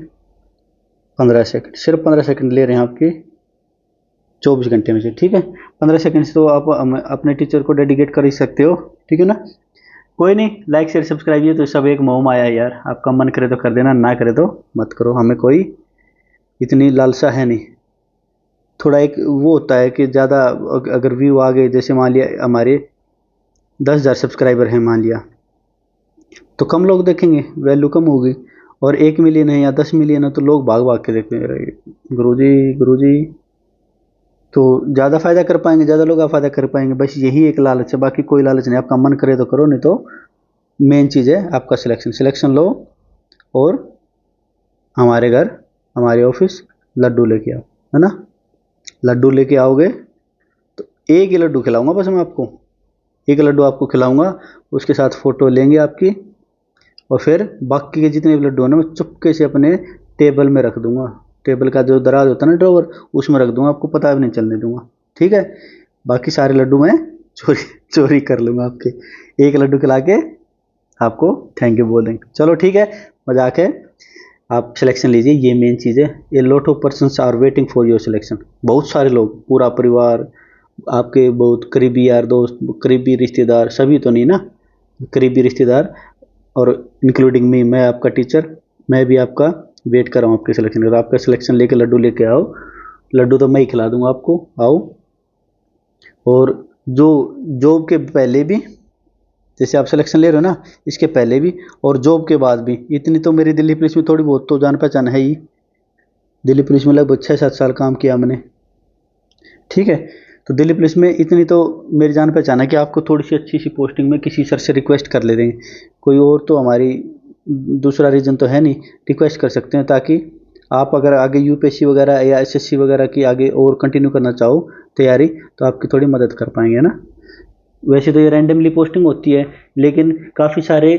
Speaker 1: 15 सेकंड, सिर्फ 15 सेकंड ले रहे हैं आपके 24 घंटे में से, ठीक है। 15 सेकंड से तो आप अपने टीचर को डेडिकेट कर ही सकते हो, ठीक है ना। कोई नहीं, लाइक शेयर सब्सक्राइब, ये तो सब एक मोह माया है यार, आपका मन करे तो कर देना, ना करे तो मत करो, हमें कोई इतनी लालसा है नहीं। थोड़ा एक वो होता है कि ज़्यादा अगर व्यू आ गए, जैसे मान लिया हमारे 10,000 सब्सक्राइबर हैं मान लिया, तो कम लोग देखेंगे, वैल्यू कम होगी। और 1 मिलियन है या 10 मिलियन है तो लोग भाग भाग के देखते हैं, गुरुजी, तो ज़्यादा फायदा कर पाएंगे, ज़्यादा लोग आप फायदा कर पाएंगे। बस यही एक लालच है, बाकी कोई लालच नहीं। आपका मन करे तो करो, नहीं तो मेन चीज़ है आपका सिलेक्शन लो, और हमारे घर हमारे ऑफिस लड्डू लेके आओ, है ना। लड्डू लेके आओगे तो एक ही लड्डू खिलाऊंगा बस मैं आपको, एक लड्डू आपको खिलाऊंगा, उसके साथ फ़ोटो लेंगे आपकी, और फिर बाकी के जितने भी लड्डू हैं ना मैं चुपके से अपने टेबल में रख दूंगा। टेबल का जो दराज होता है ना, ड्रॉवर, उसमें रख दूंगा, आपको पता भी नहीं चलने दूंगा, ठीक है। बाकी सारे लड्डू मैं चोरी चोरी कर लूँगा आपके, एक लड्डू खिला के आपको थैंक यू बोल देंगे। चलो ठीक है, मजाक है। आप सिलेक्शन लीजिए, ये मेन चीज़ है। A lot of persons are waiting for your selection, बहुत सारे लोग, पूरा परिवार, आपके बहुत करीबी यार दोस्त, करीबी रिश्तेदार, सभी तो नहीं ना, करीबी रिश्तेदार और इंक्लूडिंग मी, मैं आपका टीचर, मैं भी आपका वेट कर रहा हूँ आपके सिलेक्शन का। आपका सिलेक्शन लेके लड्डू लेके आओ, लड्डू तो मैं ही खिला दूंगा आपको, आओ। और जो जॉब के पहले भी, जैसे आप सिलेक्शन ले रहे हो ना, इसके पहले भी और जॉब के बाद भी, इतनी तो मेरी दिल्ली पुलिस में थोड़ी बहुत तो जान पहचान है ही। दिल्ली पुलिस में लगभग 6-7 साल काम किया मैंने, ठीक है। तो दिल्ली पुलिस में इतनी तो मेरी जान पहचान है कि आपको थोड़ी सी अच्छी सी पोस्टिंग में किसी सर से रिक्वेस्ट कर ले देंगे। कोई और तो हमारी दूसरा रीज़न तो है नहीं, रिक्वेस्ट कर सकते हैं, ताकि आप अगर आगे यूपीएससी वगैरह या एसएससी वगैरह की आगे और कंटिन्यू करना चाहो तैयारी, तो आपकी थोड़ी मदद कर पाएंगे ना। वैसे तो ये रैंडमली पोस्टिंग होती है, लेकिन काफ़ी सारे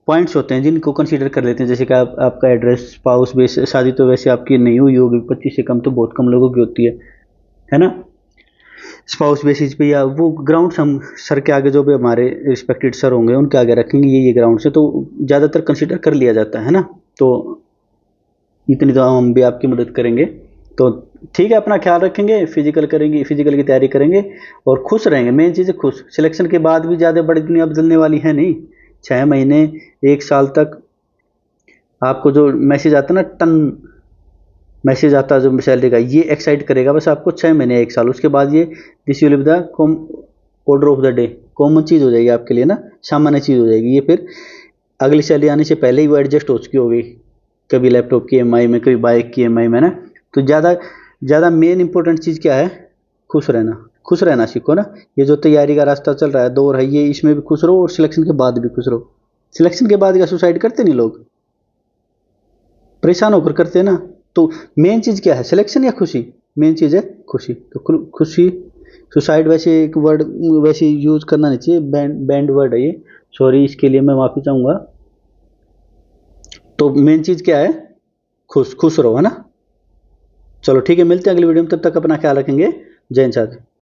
Speaker 1: पॉइंट्स होते हैं जिनको कंसीडर कर लेते हैं, जैसे कि आपका एड्रेस, स्पाउस बेस, शादी तो वैसे आपकी नहीं हुई होगी, 25 से कम तो बहुत कम लोगों की होती है ना। स्पाउस बेसिस पे या वो ग्राउंड्स हम सर के आगे जो भी हमारे रिस्पेक्टेड सर होंगे उनके आगे रखेंगे, ये ग्राउंड से तो ज़्यादातर कंसीडर कर लिया जाता है ना। तो इतनी तो हम भी आपकी मदद करेंगे। तो ठीक है, अपना ख्याल रखेंगे, फिजिकल करेंगे, फिजिकल की तैयारी करेंगे और खुश रहेंगे। मेन चीज़ है खुश। सिलेक्शन के बाद भी ज़्यादा बड़ी दुनिया बदलने वाली है नहीं। 6 महीने, 1 साल तक आपको जो मैसेज आता है ना, टन मैसेज आता है जो सैलरी का, ये एक्साइट करेगा बस आपको 6 महीने 1 साल। उसके बाद ये this will be the order of the day, common चीज़ हो जाएगी आपके लिए ना, सामान्य चीज़ हो जाएगी। ये फिर अगली सैलरी आने से पहले ही वो एडजस्ट हो चुकी होगी, कभी लैपटॉप की EMI में, कभी बाइक की EMI में ना। तो ज़्यादा ज़्यादा मेन इंपॉर्टेंट चीज़ क्या है? खुश रहना। खुश रहना सीखो ना। ये जो तैयारी का रास्ता चल रहा है, दौर है, ये इसमें भी खुश रहो और सिलेक्शन के बाद भी खुश रहो। सिलेक्शन के बाद क्या सुसाइड करते नहीं लोग? परेशान होकर करते हैं ना। तो मेन चीज़ क्या है, सिलेक्शन या खुशी? मेन चीज़ है खुशी। तो खुशी, सुसाइड वैसे एक वर्ड वैसे यूज़ करना नहीं चाहिए, बैंड वर्ड है ये, सॉरी इसके लिए मैं माफ़ी चाहूँगा। तो मेन चीज़ क्या है? खुश खुश रहो, है ना। चलो ठीक है, मिलते हैं अगली वीडियो में, तब तक अपना ख्याल रखेंगे। जय हिंद साथी।